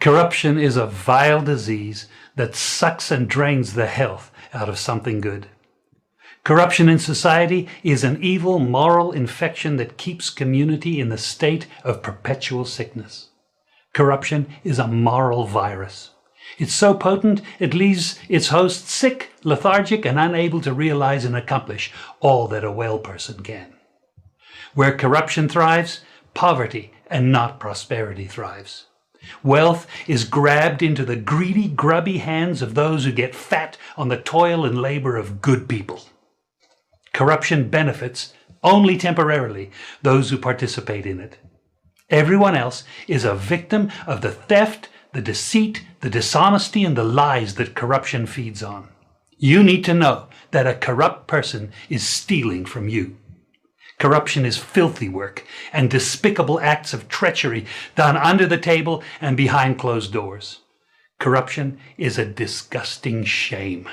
Corruption is a vile disease that sucks and drains the health out of something good. Corruption in society is an evil moral infection that keeps community in the state of perpetual sickness. Corruption is a moral virus. It's so potent it leaves its host sick, lethargic, and unable to realize and accomplish all that a well person can. Where corruption thrives, poverty and not prosperity thrives. Wealth is grabbed into the greedy, grubby hands of those who get fat on the toil and labor of good people. Corruption benefits, only temporarily, those who participate in it. Everyone else is a victim of the theft, the deceit, the dishonesty, and the lies that corruption feeds on. You need to know that a corrupt person is stealing from you. Corruption is filthy work and despicable acts of treachery done under the table and behind closed doors. Corruption is a disgusting shame.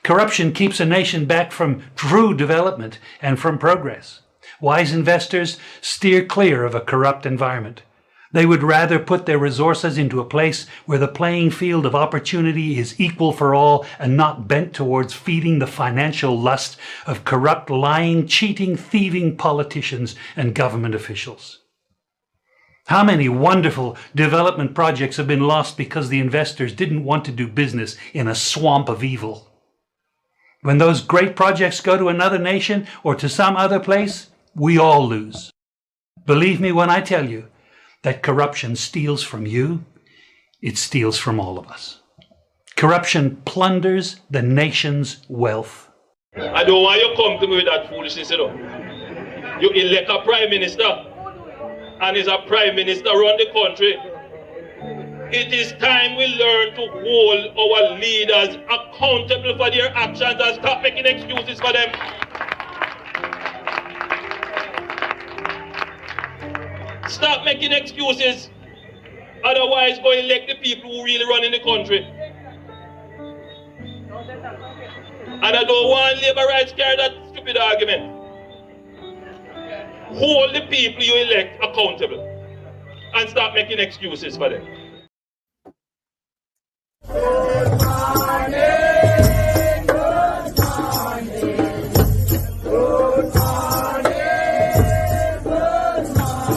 Corruption keeps a nation back from true development and from progress. Wise investors steer clear of a corrupt environment. They would rather put their resources into a place where the playing field of opportunity is equal for all and not bent towards feeding the financial lust of corrupt, lying, cheating, thieving politicians and government officials. How many wonderful development projects have been lost because the investors didn't want to do business in a swamp of evil? When those great projects go to another nation or to some other place, we all lose. Believe me when I tell you that corruption steals from you, it steals from all of us. Corruption plunders the nation's wealth. I don't want you to come to me with that foolishness, you know. You elect a prime minister, and is a prime minister run the country. It is time we learn to hold our leaders accountable for their actions and stop making excuses for them. Stop making excuses. Otherwise, go elect the people who really run in the country. And I don't want labor rights carry that stupid argument. Hold the people you elect accountable and stop making excuses for them. Good morning, good morning, good morning, good morning.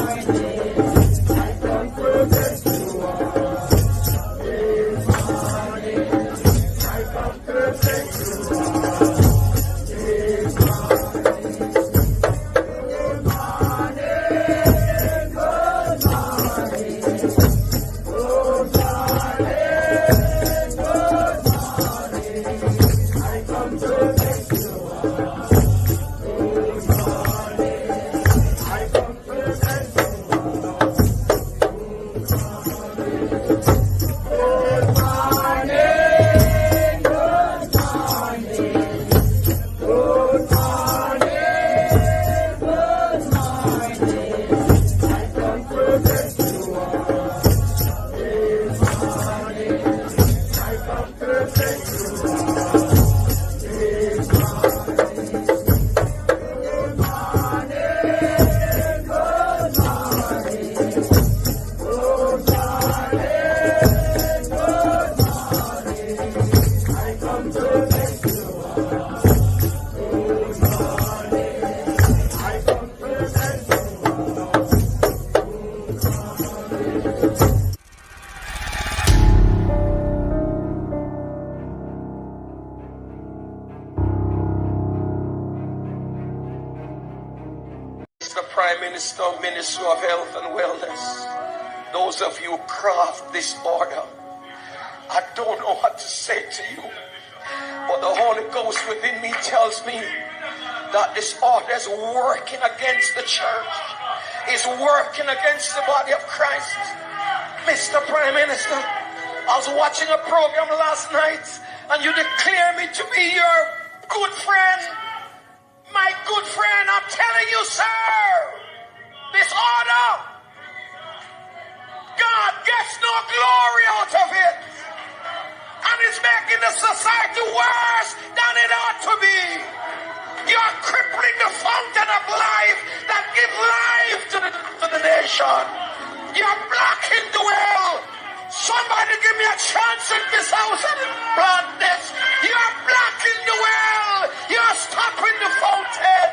I come to bless you all. Good morning, I come to bless you all. Good morning, good morning, good morning, good morning. Minister of Health and Wellness, those of you who craft this order, I don't know what to say to you, but the Holy Ghost within me tells me that this order is working against the church, is working against the body of Christ. Mr. Prime Minister, I was watching a program last night and you declare me to be your good friend. My good friend, I'm telling you, sir, this order, God gets no glory out of it. And it's making the society worse than it ought to be. You're crippling the fountain of life that gives life to the nation. You're blocking the well chance in this house of blackness. You're blocking the well. You're stopping the fountain.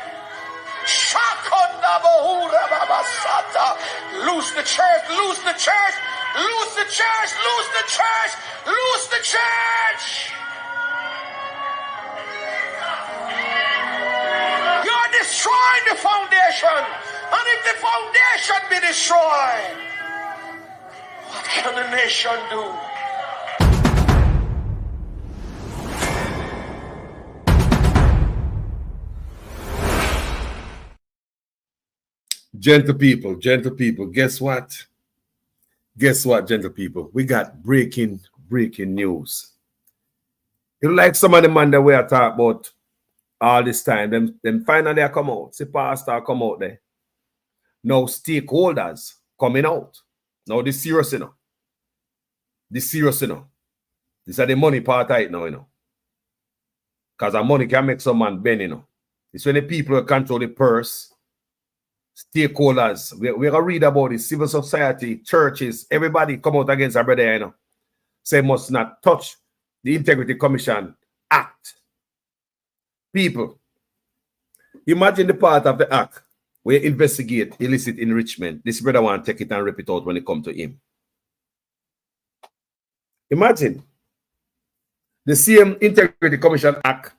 Shakanda Bahura Babasata. Lose the church, lose the church, lose the church, lose the church, lose the church. You're destroying the foundation. And if the foundation be destroyed, what can the nation do? Gentle people, guess what? Guess what, gentle people? We got breaking news. You know, like some of the man that we are talking about all this time, them finally are come out. See, pastor come out there. Now stakeholders coming out. Now this serious, you know. This serious, you know. This are the money part right now, you know. Because the money can make some man bend, you know. It's when the people control the purse. Stakeholders, we're gonna read about it. Civil society, churches, everybody come out against our brother, you know. Say must not touch the Integrity Commission Act. People, imagine the part of the act where you investigate illicit enrichment. This brother want to take it and rip it out when it come to him. Imagine the same Integrity Commission Act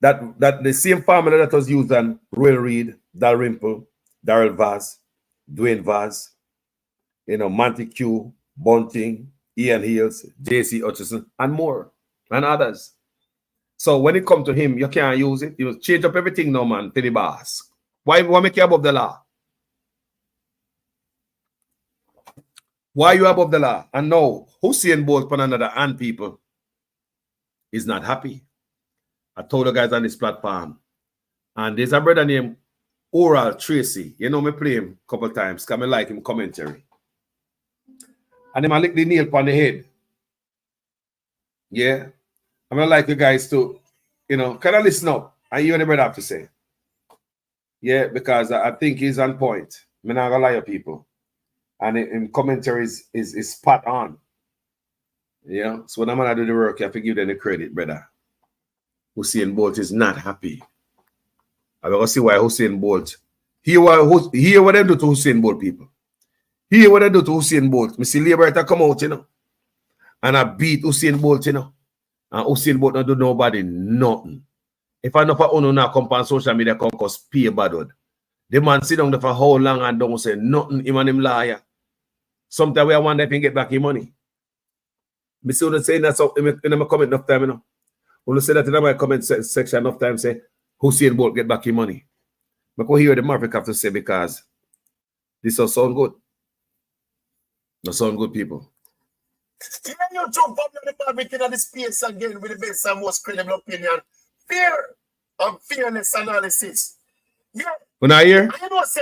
that the same formula that was used on Roy Reid, Dalrymple, Darrell Vaz, Dwayne Vaz, you know, Montague, Bunting, Ian Hills, J.C. Hutchison, and more, and others. So when it comes to him, you can't use it. You change up everything now, man, to the boss. Why make you above the law? Why are you above the law? And now, Usain Bolt on another hand, people, is not happy. I told the guys on this platform. And there's a brother named Oral Tracy. You know me play him a couple times because I like him commentary. And then I lick the nail upon the head. Yeah. I'm going to like you guys to, you know, kind of listen up and hear what the brother have to say. Yeah, because I think he's on point. I'm not going to lie to people. And in commentary is spot on. Yeah. So when I'm going to do the work, you have to give them the credit, brother. Usain Bolt is not happy. I'm going to see why Usain Bolt. Hear what they do to Usain Bolt, people. Hear what they do to Usain Bolt. I see Liberator come out, you know. And I beat Usain Bolt, you know. And Usain Bolt not do nobody nothing. If I know for Uno now come on social media, come cause pay bad one. The man sit down there for how long and don't say nothing, him and him liar. Sometimes we wonder if he get back his money. I see what saying that so in my comment enough time, you know. When you say that in my comment section enough time, say Usain Bolt get back his money. I go hear the Maverick have to say because this will sound good. No sound good, people. Can you jump up in the Maverick in the space again with the best and most credible opinion? Fear and fearless analysis. Yeah. When I hear? I know say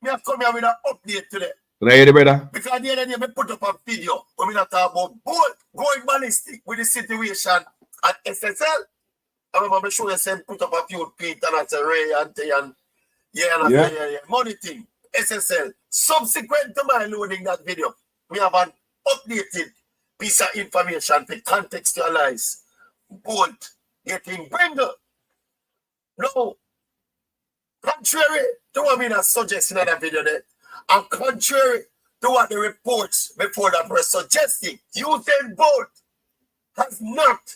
we have come here with an update today. When I hear the brother? Because the other day we put up a video when we talk about Bolt going ballistic with the situation at SSL. I remember show you some put up a few tweets and I say Ray and yeah. Money thing. SSL. Subsequent to my loading that video, we have an updated piece of information to contextualize Bolt getting brindled. No, contrary to what we are suggesting in that video there, and contrary to what the reports before that were suggesting, Usain Bolt has not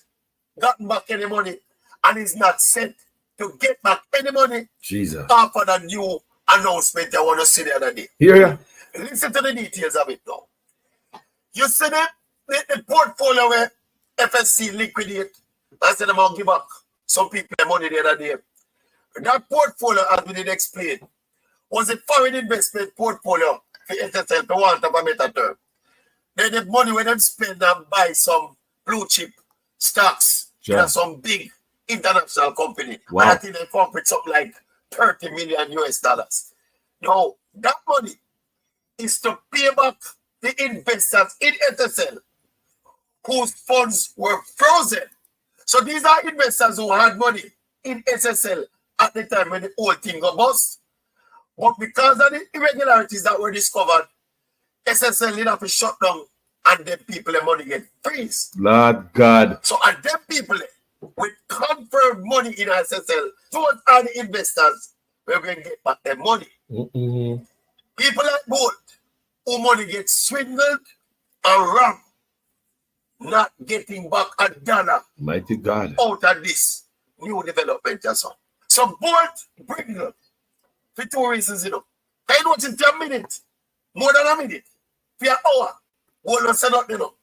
gotten back any money and is not set to get back any money. Jesus. After the new announcement I want to see the other day. Yeah. Listen to the details of it now. You see the portfolio where FSC liquidate, I said I'm going to give back some people the money the other day. That portfolio, as we did explain, was a foreign investment portfolio for SSL, for want of a better term. Then the money when them spend and buy some blue chip stocks in some big international company. Wow. And I think they come with something like 30 million US dollars. Now, that money is to pay back the investors in SSL whose funds were frozen. So these are investors who had money in SSL at the time when the whole thing got bust. But because of the irregularities that were discovered, SSL did have to shut down and them people the money get freeze. Lord God. So and them people with confirmed money in SSL, those are the investors we're going to get back their money. Mm-mm. People like Bolt, who money gets swindled and robbed, not getting back a dollar Mighty God. out of this new development as well. So Bolt bring them for 2 reasons, you know. I know it's in 10 minutes, more than a minute, for an hour. Bolt don't say nothing, you know.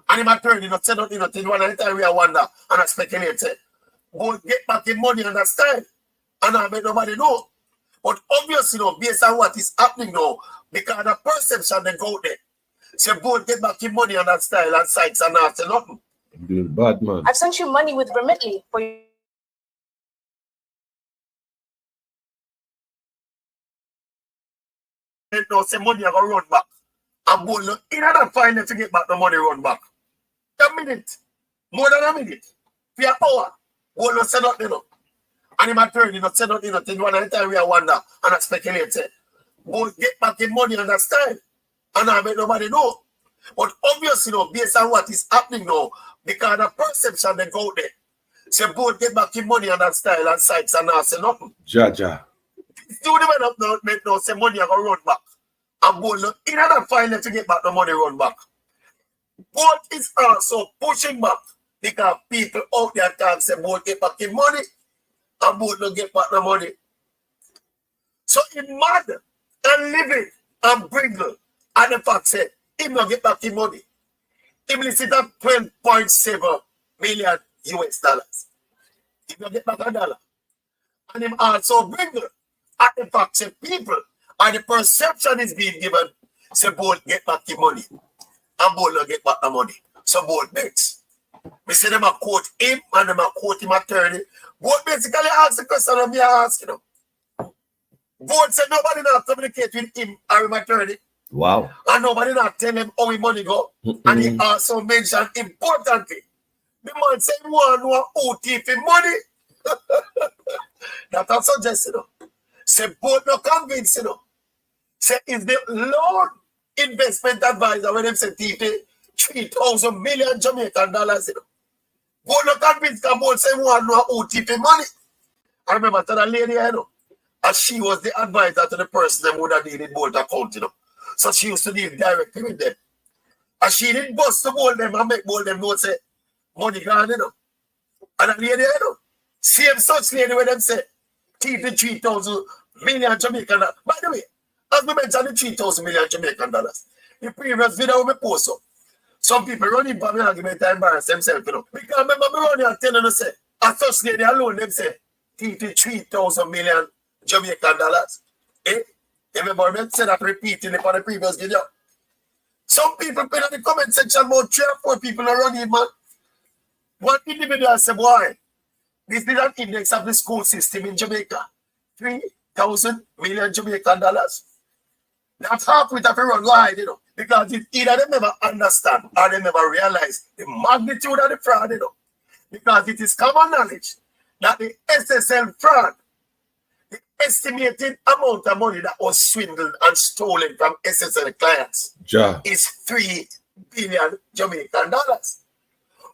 And him attorney not say nothing, until one of the time we wonder and I speculate, say, Bolt get back in money and that style, and I make nobody know. But obviously, you know, based on what is happening now, because the perception they go there, say Bolt get back in money and that style and sites and not say nothing. Doing bad, man. I've sent you money with Remitly for you. And now say money are going to run back. And Bolt look in that file to get back the money run back. A minute, more than a minute, for an hour, Bolt don't say nothing, you know. And him attorney not say nothing, until one of the time we wonder and I speculate, say, Bolt get back in money and that style, and I make nobody know. But obviously, you know, based on what is happening now, because the perception they go there, say Bolt get back in money and that style and sites and not say nothing. Jaja. Still development now, say money are going to run back. And Bolt look in that file to get back the money run back. Bolt is also pushing back because people out there can say Bolt get back in money and Bolt don't get back the money. So in mad and living and bringle and the fact say him not get back in money. Him listed at 12.7 million US dollars. He not get back a dollar. And him also bringle at the fact say people and the perception is being given say Bolt get back the money. And Bolt don't get back the money. So Bolt begs. We say them a quote him and them a quote him attorney. Bolt basically ask the question of me ask, you know. Bolt said nobody not communicate with him or him attorney. Wow. And nobody not tell him how his money go. And he also mentioned importantly, the man said he want to know who thief him money. That I suggest, you know. Say Bolt not convinced, you know. Say is the loan investment advisor when them say thief 3,000 million Jamaican dollars, you know. Bolt not convinced because Bolt say he want to know who thief him money. I remember to that lady, you know. And she was the advisor to the person that would have needed Bolt account, you know. So she used to deal directly with them. And she didn't bust to Bolt them and make Bolt them know say money gone, you know. And that lady, you know, same such lady when them say keep the 3,000 million Jamaican dollars. By the way, as we mentioned the 3,000 million Jamaican dollars, the previous video we post up, some people running for me argument and embarrass themselves, you know. Because remember me running and telling them say, a such lady alone them say keep the 3,000 million Jamaican dollars. Eh? Remember, I said that repeating for the previous video. Some people put in the comment section about 3 or 4 people are running, man. One individual said, boy, this is an index of the school system in Jamaica. 3,000 million Jamaican dollars. That's half with a run wide, you know, because it either they never understand or they never realize the magnitude of the fraud, you know. Because it is common knowledge that the SSL fraud, the estimated amount of money that was swindled and stolen from SSL clients is 3 billion Jamaican dollars.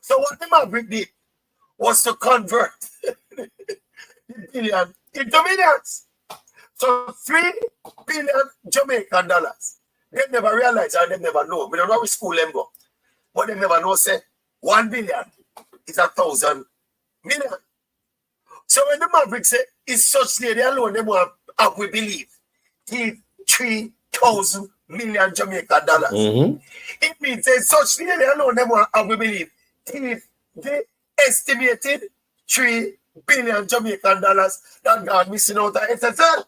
So what the Maverick did was to convert the billion into millions. So 3 billion Jamaican dollars. They never realize and they never know. We don't know which school them go. But they never know say 1 billion is 1,000 million. So when the Maverick say it's such lady alone, they want we believe give 3,000 million Jamaican dollars. It means that such lady alone, they want we believe give the estimated 3 billion Jamaican dollars that gone missing out of SSL.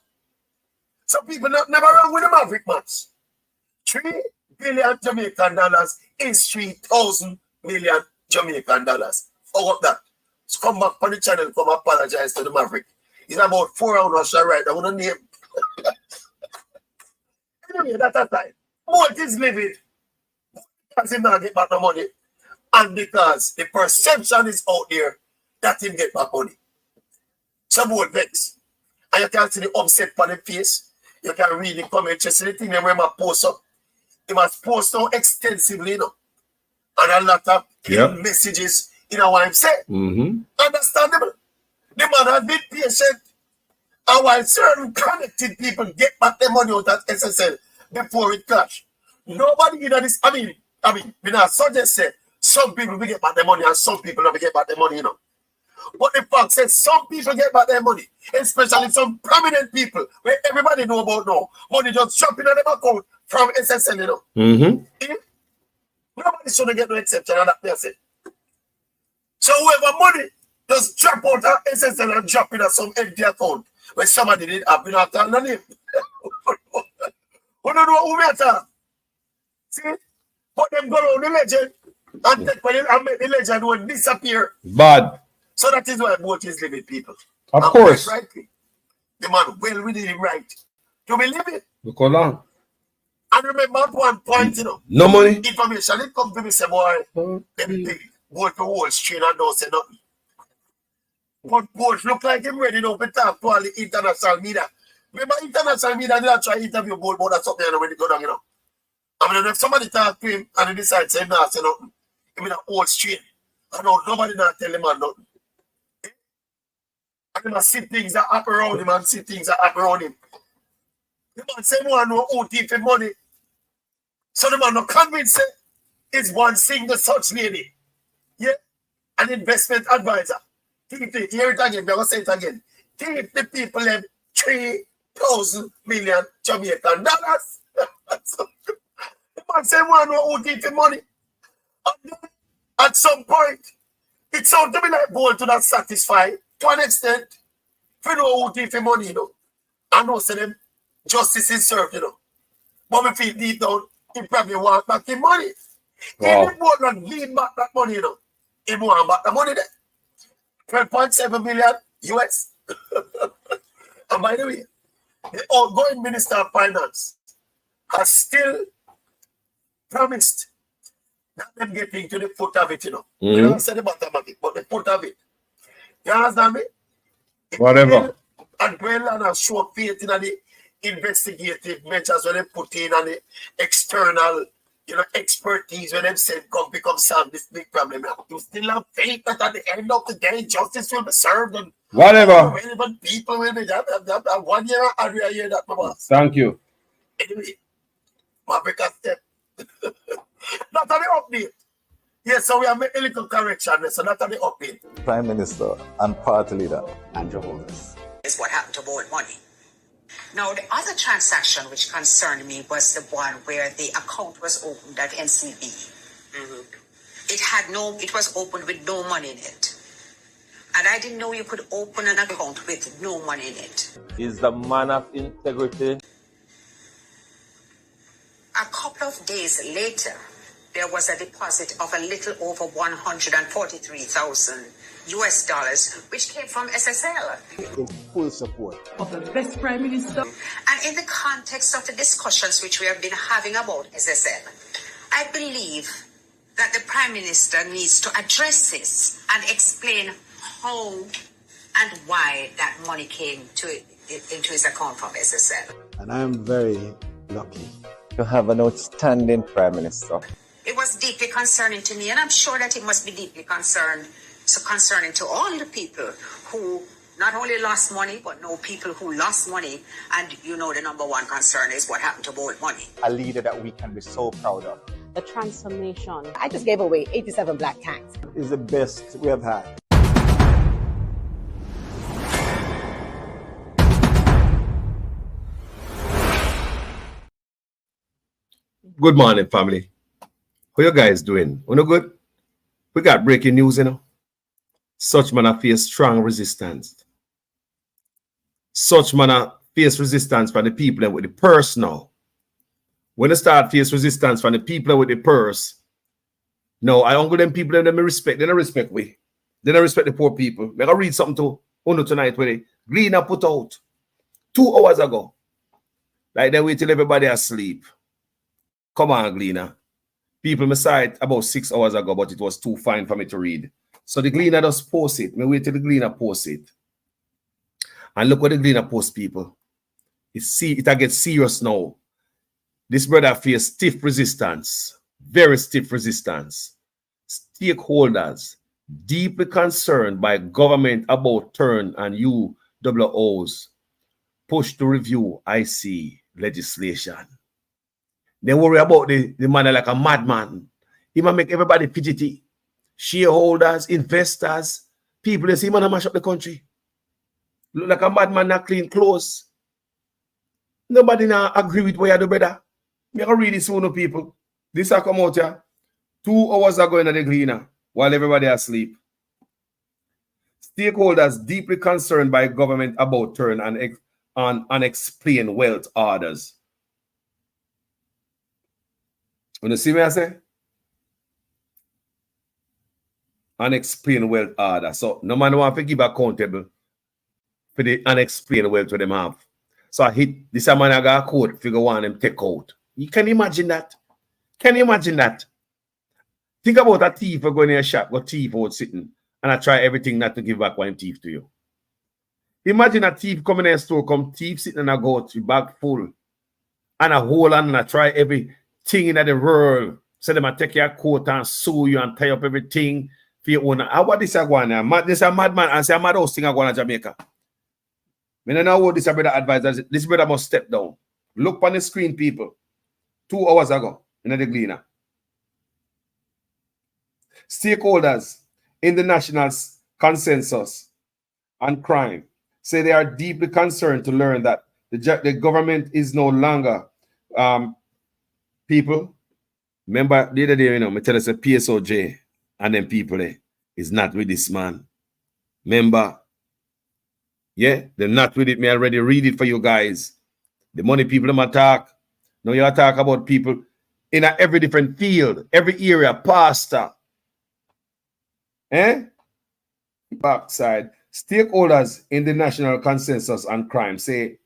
So people never wrong with the Maverick match. 3 billion Jamaican dollars is 3,000 million Jamaican dollars. Forget that. So come back on the channel, come apologize to the Maverick. It's about 4 hours right. I want to name. Anyway, that's that time. Bolt is living because he not get back the money. And because the perception is out there that he get back money. So Bolt vex. And you can see the upset on the face. You can read the comments. You see the thing that when I post up. He was post so extensively, you know, and a lot of Yeah. messages, you know what I'm saying? Understandable. The man has been patient. And while certain connected people get back their money out of SSL before it crash, nobody in this, I mean, we not suggest say some people will get back their money and some people don't get back their money, you know. But the fact says some people get back their money, especially some prominent people where everybody know about now. Money just jumping on them account from SSL, you know. Nobody should get no exception on that person. So whoever money just drop out of SSL and drop in at some empty account when somebody did have been after the name. Who don't know who matter? See? But them go on the legend and take money and make the legend will disappear. Bad. So that is why both is living people. Of And course. quite rightly, the man well within him right to be living. Look how long. And remember at one point, you know, No money. information it come to me say, boy, them thing go to Wall Street and don't say nothing. But both look like him ready now to talk to all the international media. Remember international media, they try to interview both about something and when they go down, you know. I mean, if somebody talk to him and he decides to say not say nothing, he mean a Wall Street. I know nobody not tell him nothing. And he must see things that happen around him and see things that happen around him. The man say one no OT for money. So the man no convinced it's one single such lady. Yeah. An investment advisor. Hear it again, we're gonna say it again. Give the people them 3,000 million Jamaican dollars. So, the man say one no OT for money. And then, at some point, it sounds to me like boy to not satisfy to an extent. For no OT for money, you know. I know say them justice is served, you know. But we feel deep down, he probably want back the money. Wow. He won't not lead back that money, you know. He want back the money there. 12.7 million US. And by the way, the outgoing Minister of Finance has still promised that them getting to the foot of it, you know. You don't say the bottom of it, but the foot of it. You understand me? Whatever. And well, and I show faith in the investigative measures when they put in and the external, you know, expertise when them said come become solve this big problem. You still have faith that at the end of the day justice will be served and Whatever. relevant people will be that 1 year and a year that my boss. Thank you. Anyway, my break a step. Not on the update. Yes, so we have made a little correction, so not on the update. Prime Minister and Party Leader Andrew Holness. Is what happened to bold money. Now, the other transaction which concerned me was the one where the account was opened at NCB. It was opened with no money in it. And I didn't know you could open an account with no money in it. Is the man of integrity. A couple of days later, there was a deposit of a little over 143,000 US dollars, which came from SSL. In full support of the best Prime Minister. And in the context of the discussions which we have been having about SSL, I believe that the Prime Minister needs to address this and explain how and why that money came into his account from SSL. and I am very lucky to have an outstanding Prime Minister. It was deeply concerning to me, and I'm sure that it must be deeply concerning to all the people who not only lost money, but know people who lost money. And you know the number one concern is what happened to bold money. A leader that we can be so proud of. The transformation. I just gave away 87 black tanks. Is the best we have had. Good morning, family. How you guys doing? You know good? We got breaking news, you know. Such man face strong resistance. Such man face resistance from the people with the purse now. When they start face resistance from the people with the purse, no, I uncle them people them respect. They don't respect we. They don't respect the poor people. We're gonna read something to Uno tonight where Gleaner put out 2 hours ago. Like they wait till everybody asleep. Come on, Gleaner. People saw it about 6 hours ago, but it was too fine for me to read. So the Gleaner just post it. Me wait till the Gleaner post it. And look what the Gleaner post, people. It gets serious now. This brother faced stiff resistance, very stiff resistance. Stakeholders deeply concerned by government about turn and UWO's push to review IC legislation. They worry about the man like a madman. He might make everybody fidgety. Shareholders, investors, people, they see man mash up the country. Look like a madman, not clean clothes. Nobody now agree with what you do, brother. Me can read this soon, people. This has come out here 2 hours ago in the Gleaner while everybody asleep. Stakeholders deeply concerned by government about turn and unexplained wealth orders. When you see me, I say? Unexplained wealth order. So no man want to give accountable for the unexplained wealth to them have. So I hit this man I got a code figure one them take out. You can imagine that? Can you imagine that? Think about a thief going in a shop, got thief out sitting, and I try everything not to give back one thief to you. Imagine a thief coming in a store, come thief sitting and I go to bag full, and a hold on and I try everything in the world. So them I take your coat and sew you and tie up everything for your own. How what this is going on? This is a madman and say a madhouse thing going on Jamaica. I don't know what this brother advisor. This brother must step down. Look on the screen, people. 2 hours ago in the Gleaner. Stakeholders in the national consensus on crime say they are deeply concerned to learn that the government is no longer people. Remember the other day, I tell us a PSOJ and them people is not with this man. Remember? Yeah, they're not with it. Me already read it for you guys. The money people them attack. Now you talk about people in every different field, every area, pastor. Backside. Stakeholders in the national consensus on crime say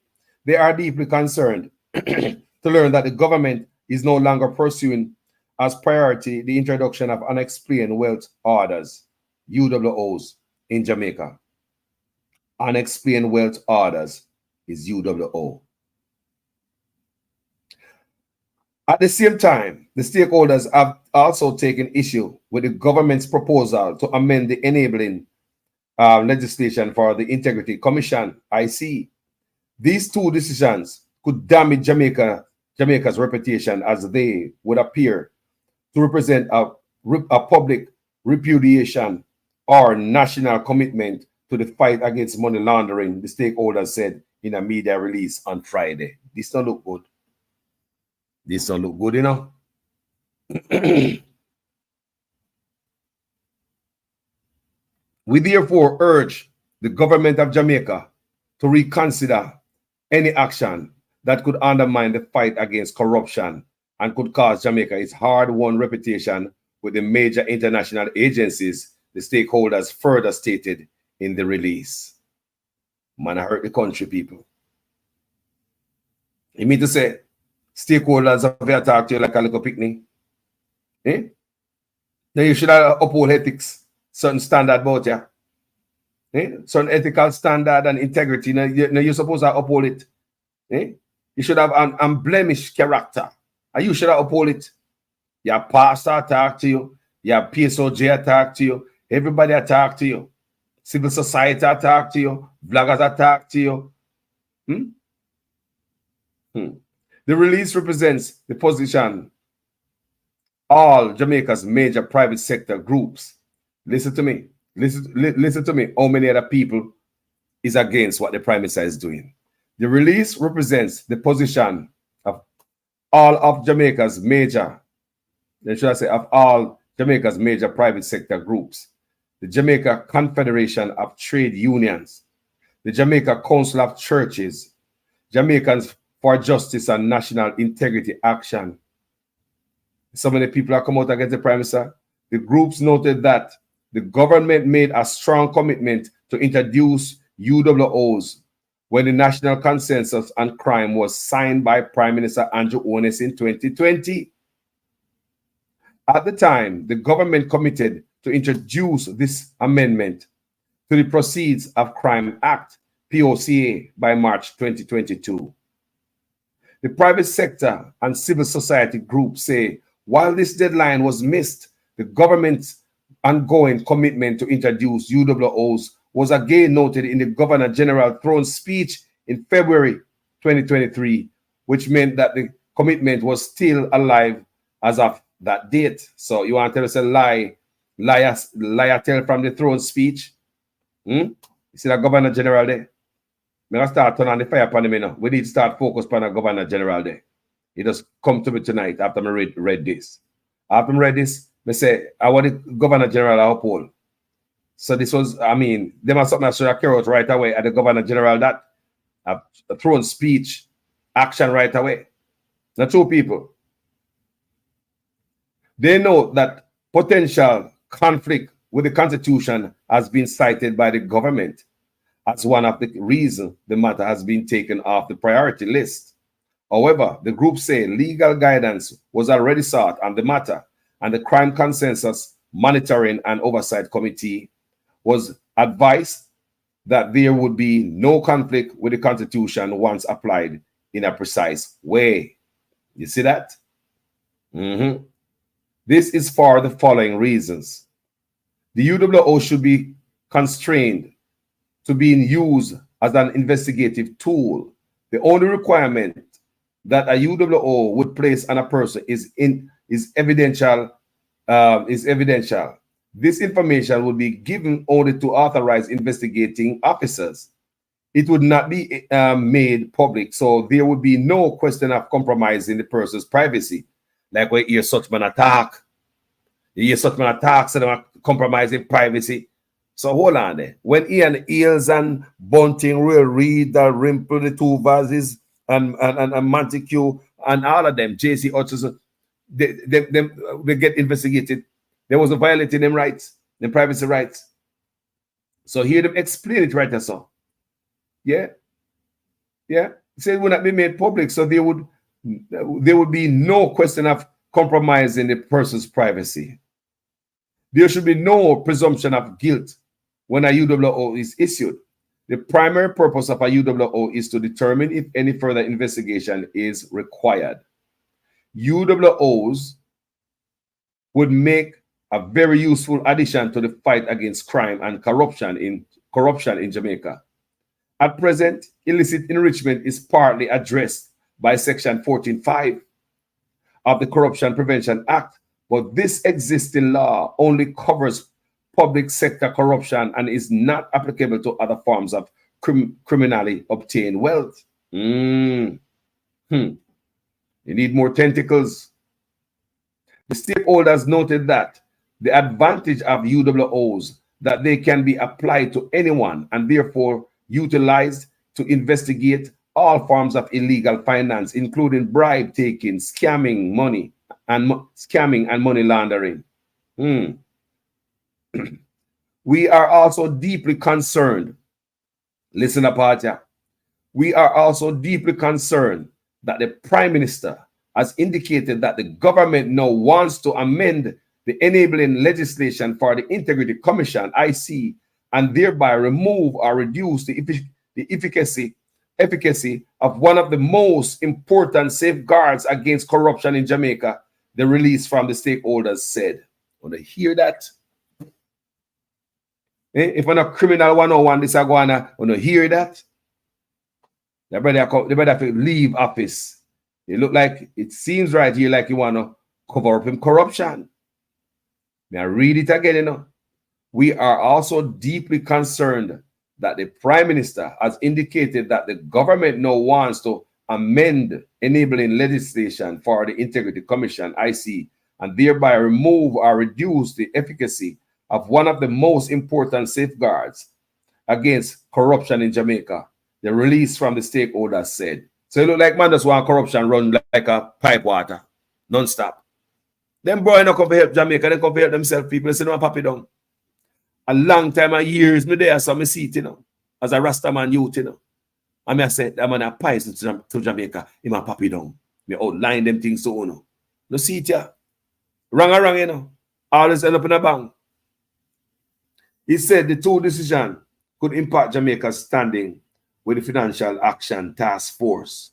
they are deeply concerned to learn that the government is no longer pursuing as priority the introduction of unexplained wealth orders, UWOs, in Jamaica. Unexplained wealth orders is UWO. At the same time, the stakeholders have also taken issue with the government's proposal to amend the enabling legislation for the Integrity Commission, IC. These two decisions could damage Jamaica's reputation as they would appear to represent a public repudiation or national commitment to the fight against money laundering, the stakeholders said in a media release on Friday. This don't look good. This don't look good, you know. We therefore urge the government of Jamaica to reconsider any action that could undermine the fight against corruption and could cost Jamaica its hard-won reputation with the major international agencies, the stakeholders further stated in the release. Man, I hurt the country, people. You mean to say, stakeholders have attacked you like a little picnic? Eh? Now you should have uphold ethics, certain standard about you. Eh? Certain ethical standard and integrity. Now you're supposed to uphold it. Eh? You should have an unblemished character. And you should have uphold it. Your pastor attack to you. Your PSOJ attack to you. Everybody attack to you. Civil society attack to you. Bloggers attack to you. The release represents the position all Jamaica's major private sector groups. Listen to me. Listen to me. How many other people is against what the Prime Minister is doing? The release represents the position of all of Jamaica's major, of all Jamaica's major private sector groups. The Jamaica Confederation of Trade Unions, the Jamaica Council of Churches, Jamaicans for Justice and National Integrity Action. So many people have come out against the Prime Minister. The groups noted that the government made a strong commitment to introduce UWOs when the National Consensus on Crime was signed by Prime Minister Andrew Holness in 2020. At the time, the government committed to introduce this amendment to the Proceeds of Crime Act, POCA, by March 2022. The private sector and civil society groups say while this deadline was missed, the government's ongoing commitment to introduce UWOs was again noted in the Governor General Throne's speech in February 2023, which meant that the commitment was still alive as of that date. So you want to tell us a liar tell from the Throne speech? You see that Governor General there? I'm going to start turning on the fire upon him now. We need to start focus on the Governor General there. He just come to me tonight after I read this. After I read this, I say, I want the Governor General to uphold. So this was, I mean, there was something I should have carried out right away at the Governor General, that a Throne speech, action right away. The two people. They know that potential conflict with the Constitution has been cited by the government as one of the reasons the matter has been taken off the priority list. However, the group say legal guidance was already sought on the matter, and the Crime Consensus Monitoring and Oversight Committee was advised that there would be no conflict with the Constitution once applied in a precise way. You see that? This is for the following reasons. The UWO should be constrained to being used as an investigative tool. The only requirement that a UWO would place on a person is evidential. This information would be given only to authorized investigating officers. It would not be made public, so there would be no question of compromising the person's privacy. Like when you hear such man attack, so they are compromising privacy. So hold on there. When Ian Eels and Bunting will read the Rimple, the two vases, and Montague, and all of them, JC Hutchison, they get investigated. There was a violating them rights, them privacy rights. So hear them explain it right there, so. Yeah. Say it would not be made public, so there would be no question of compromising the person's privacy. There should be no presumption of guilt when a UWO is issued. The primary purpose of a UWO is to determine if any further investigation is required. UWOs would make a very useful addition to the fight against crime and corruption in Jamaica. At present, illicit enrichment is partly addressed by Section 14.5 of the Corruption Prevention Act, but this existing law only covers public sector corruption and is not applicable to other forms of criminally obtained wealth. You need more tentacles. The stakeholders noted that the advantage of UWOs that they can be applied to anyone and therefore utilized to investigate all forms of illegal finance, including bribe taking, scamming and money laundering. We are also deeply concerned. Listen up, Artia. We are also deeply concerned that the Prime Minister has indicated that the government now wants to amend the enabling legislation for the Integrity Commission, IC, and thereby remove or reduce the efficacy of one of the most important safeguards against corruption in Jamaica, the release from the stakeholders said. Want to hear that? If I'm a criminal 101, this is going to want to hear that? They better have to leave office. It seems right here like you want to cover up in corruption. May I read it again, We are also deeply concerned that the Prime Minister has indicated that the government now wants to amend enabling legislation for the Integrity Commission, IC, and thereby remove or reduce the efficacy of one of the most important safeguards against corruption in Jamaica, the release from the stakeholders said. So it look like man just want corruption run like a pipe water, non-stop. Them boy not come to help Jamaica, they come to help themselves. People say no papi down. A long time of years me there, so me see it, as a Rastaman youth, And I said, that man a pies to Jamaica, him a papi down. Me outline them things so no see it ya. Wrong, always end up in a bang. He said the two decisions could impact Jamaica's standing with the Financial Action Task Force.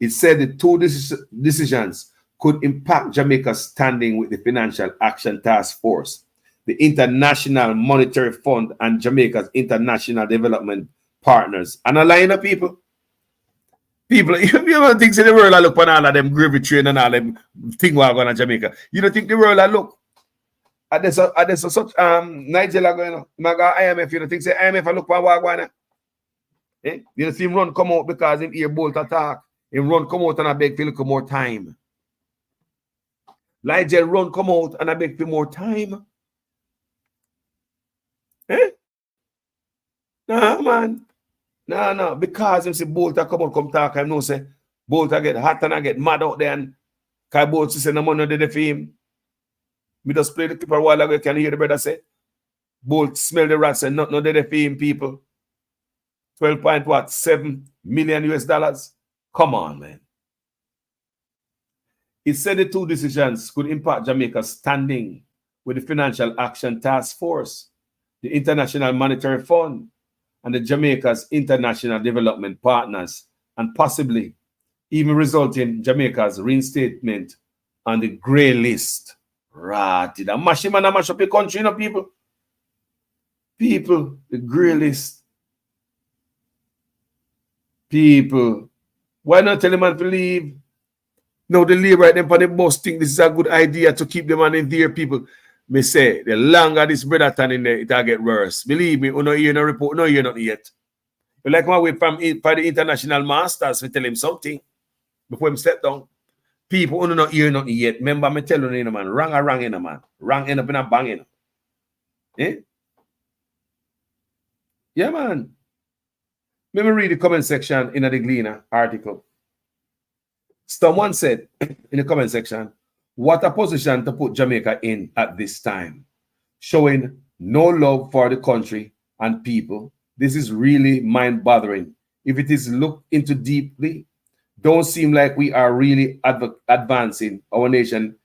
It said the two decisions could impact Jamaica's standing with the Financial Action Task Force, the International Monetary Fund, and Jamaica's international development partners. And a line of people, you don't think the world I look on all of them gravy train and all them thing we're going to Jamaica. You don't think the world I look at this such Nigeria going on? IMF, you don't think say IMF I look for Wagwana? Eh? You don't see him run come out because him hear Bolt attack. Him run come out and I beg for look more time. Nigel run come out and I beg for more time. Eh? Nah, man. No. Because him say Bolt come out, come talk, I know say Bolt get hot and I get mad out there and Kai Bolt say no money did for him. Me just play the clip a while ago, you can hear the brother say Bolt smell the rats and nothing did for him, people. 12.7 million US dollars. Come on, man. It said the two decisions could impact Jamaica's standing with the Financial Action Task Force, the International Monetary Fund, and the Jamaica's international development partners, and possibly even result in Jamaica's reinstatement on the grey list. Right. And mash him and mash up the country, you know, people. People, the grey list. People. Why not tell him man to leave? No, they leave right then for the bus think this is a good idea to keep them on in there, people. Me say, the longer this brother turn in there, it'll get worse. Believe me, you know, hear no report, no hear nothing yet. You like my way from the international masters, we tell him something before him step down. People who not hear nothing yet. Remember, me tell you, man, wrong in a man. Wrong end up in a bang. Eh? Yeah, man. Let me read the comment section in the Gleaner article. Someone said in the comment section, what a position to put Jamaica in at this time. Showing no love for the country and people. This is really mind-bothering. If it is looked into deeply, don't seem like we are really advancing. Our nation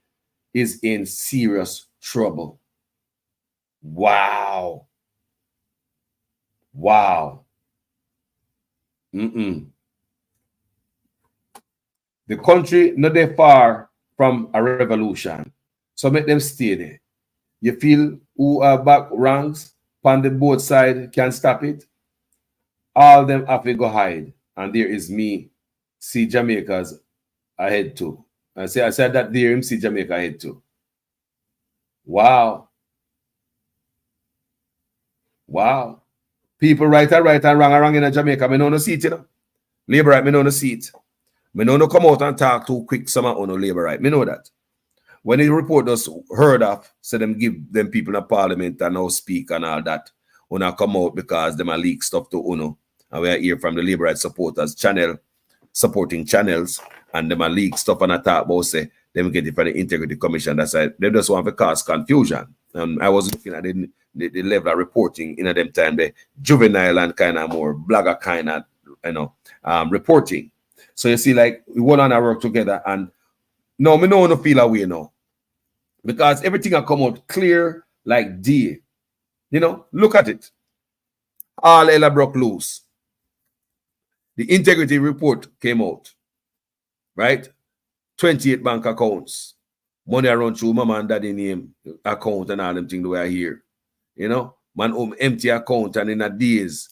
is in serious trouble. Wow. Wow. The country not that far from a revolution. So make them stay there. You feel who are back ranks on the both side can stop it? All them have to go hide. And there is me, see Jamaica's ahead too. I said that there him see Jamaica ahead too. Wow. Wow. People right and wrong in Jamaica. I know no seat, you know. Labor right, I know no seat. I know no come out and talk too quick some on no labor right. I know that. When the report was heard of, so them give them people in the parliament and now speak and all that. Una come out because them are leak stuff to Uno. And we are here from the labor right supporters channel, supporting channels, and them are leak stuff and I talk about say them get it from the Integrity Commission. That's why they just want to cause confusion. And I was looking at the level of reporting in them time, the juvenile and kind of more blogger kind of, you know, reporting. So you see, like, we want to work together, and no, me no feel away now. Because everything will come out clear like day. You know, look at it. All Ella broke loose. The integrity report came out. Right? 28 bank accounts. Money around through mama and daddy name account and all them things the way I hear. You know, man empty account and in a days.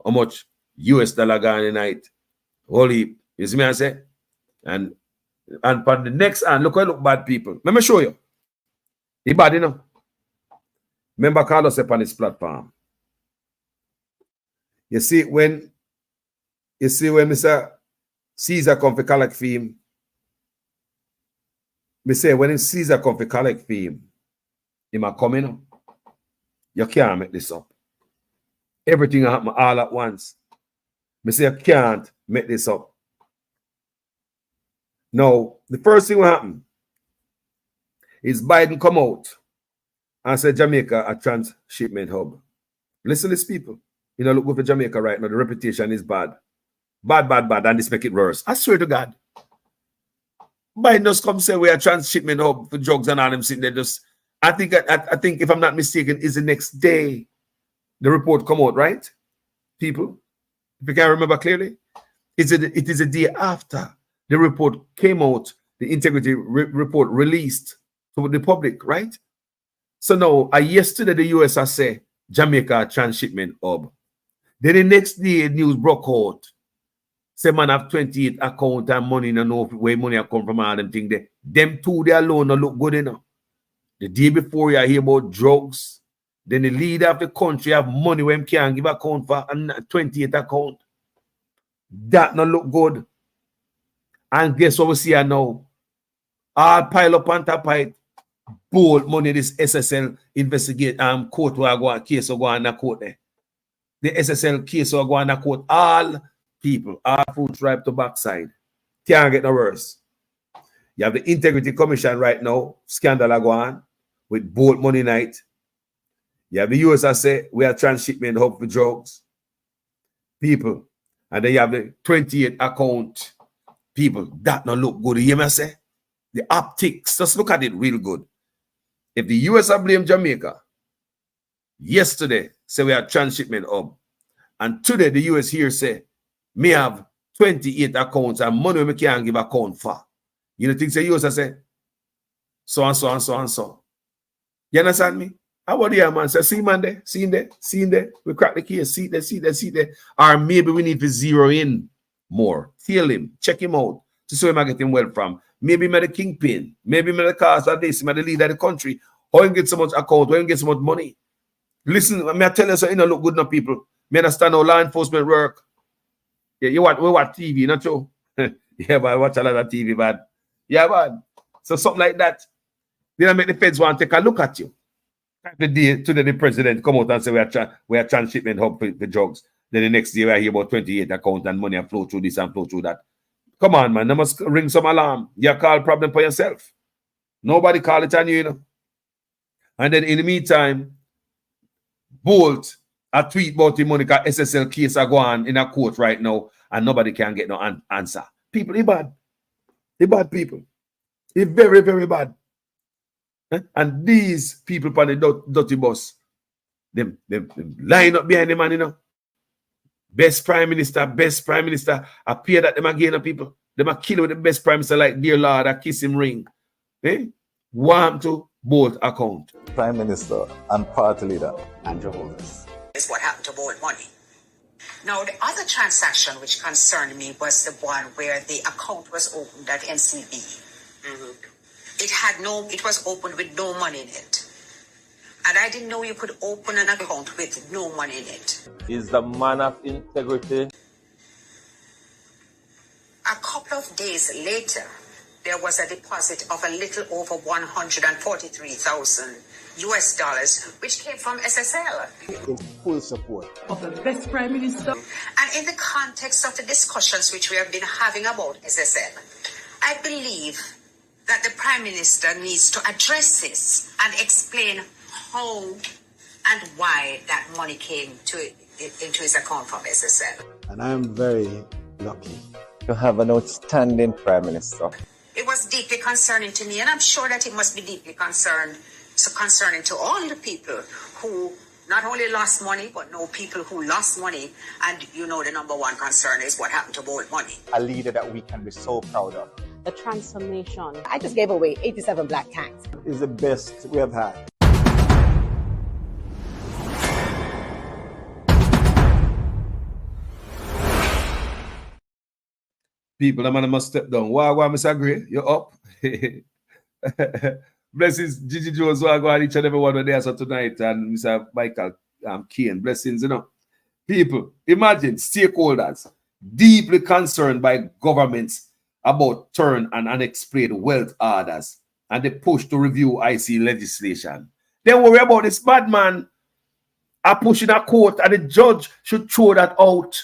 How much US dollar gone in night? Holy, you see me I say? And for the next hand, look bad people. Let me show you. He bad, you know. Remember Carlos up on his platform. You see when Mr. Caesar come for collect fee, me say when Caesar come for collect fee, he might come in. You can't make this up. Everything happen all at once. Me say you can't make this up. Now, the first thing will happen is Biden come out and say Jamaica a transshipment hub. Listen to these people. You know, look good for Jamaica right now. The reputation is bad. Bad, and this make it worse. I swear to God. Biden just come say we are transshipment hub for drugs and all them sitting there. Just I think if I'm not mistaken, is the next day the report come out, right? People, if you can remember clearly, it is a day after the report came out, the integrity report released to the public, right? So now, yesterday the US say Jamaica transshipment hub. Then the next day, news broke out. Say man have 28 account and money, no know where money come from, all them things there. Them two, they alone don't look good enough. The day before you hear about drugs, then the leader of the country have money when can't give account for and 28 account. That not look good. And guess what we see now? All pile up on top of it. Bold money, this SSL investigate court where I go on case or go on the court there. The SSL case or go on the court. All people, all fruits ripe to backside. Can't get no worse. You have the Integrity Commission right now, scandal are going on with bold money night. You have the US say we are transshipment hub for drugs. People. And then you have the 28 account people. That not look good. You hear me say? The optics, just look at it real good. If the US blame Jamaica, yesterday say we are transshipment hub, and today the US here say me have 28 accounts and money we can't give account for. You know things the US say so and so and so and so. You understand me? How about the man say, see man there, see in there, we crack the case, see there. Or maybe we need to zero in more, feel him, check him out to see where I get him well from. Maybe I'm the kingpin. Maybe I'm the cause of this. I'm the leader of the country. How you get so much account? How you get so much money? Listen, I tell you so, you don't look good enough, people. Me understand how law enforcement work. Yeah, we watch TV, not true? Yeah, but I watch a lot of TV, bad. Yeah, bad. So something like that. Then I make the feds want to take a look at you. The day today the president come out and say we are transshipment hub for drugs. Then the next day I hear about 28 accounts and money flow through this and flow through that. Come on, man. You must ring some alarm. You call problem for yourself. Nobody call it on you, you know. And then in the meantime, Bolt a tweet about the Monica SSL case are going in a court right now, and nobody can get no answer. People, they bad. They bad people. They very, very bad. And these people on the dirty bus, them line up behind the man, you know. Best prime minister, appear that them again, people. Them are kill with the best prime minister like dear Lord, a kiss him ring. Want to Bolt account. Prime Minister and party leader Andrew Holness. Is what happened to Bold money. Now, the other transaction which concerned me was the one where the account was opened at NCB. It was opened with no money in it. And I didn't know you could open an account with no money in it. Is the man of integrity. A couple of days later, there was a deposit of a little over $143,000 US, which came from SSL. In full support of the best prime minister. And in the context of the discussions which we have been having about SSL, I believe that the Prime Minister needs to address this and explain how and why that money came into his account from SSL. And I am very lucky to have an outstanding Prime Minister. It was deeply concerning to me, and I'm sure that it must be deeply concerning to all the people who not only lost money, but know people who lost money. And you know the number one concern is what happened to Bold money. A leader that we can be so proud of. The transformation. I just gave away 87 black tanks. Is the best we have had. People, the man must step down. Why, Mr. Gray? You're up. Blessings, Gigi Jones, who are going each and every one of there so tonight, and Mr. Michael Kane. Blessings, you know. People, imagine stakeholders deeply concerned by governments about turn and unexplained wealth orders and the push to review IC legislation. They worry about this bad man are pushing a court and the judge should throw that out.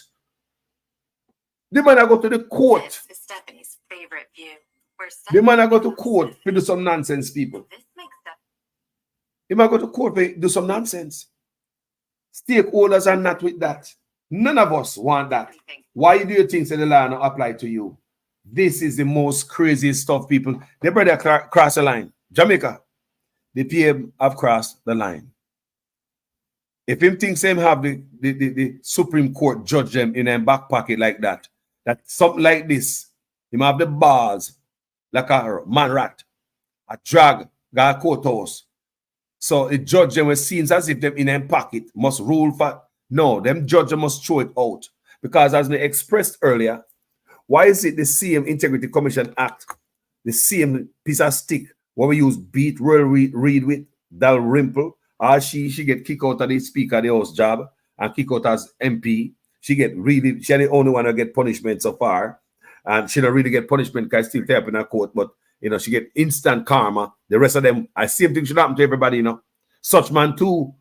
The man I go to the court. This is Stephanie's favorite view. The man I go to court to do some nonsense, people. He might go to court to do some nonsense. Stakeholders are not with that. None of us want that. Why do you think the law not apply to you? This is the most crazy stuff, people. They brother cross the line. Jamaica, the PM have crossed the line. If him thinks him have the Supreme Court judge them in their back pocket like that something like this, Him have the balls like a man rat. A drag, got a courthouse. So the judge them seems as if them in them pocket must rule for. No, them judge must throw it out. Because as we expressed earlier, why is it the same Integrity Commission Act, the same piece of stick what we use beat Royal Reid with, Dalrymple, or she get kicked out of the Speaker of the House job and kicked out as MP. She the only one who get punishment so far. And she don't really get punishment because still stay up in her court, but you know, she get instant karma. The rest of them, I same thing should happen to everybody, you know. Such man too.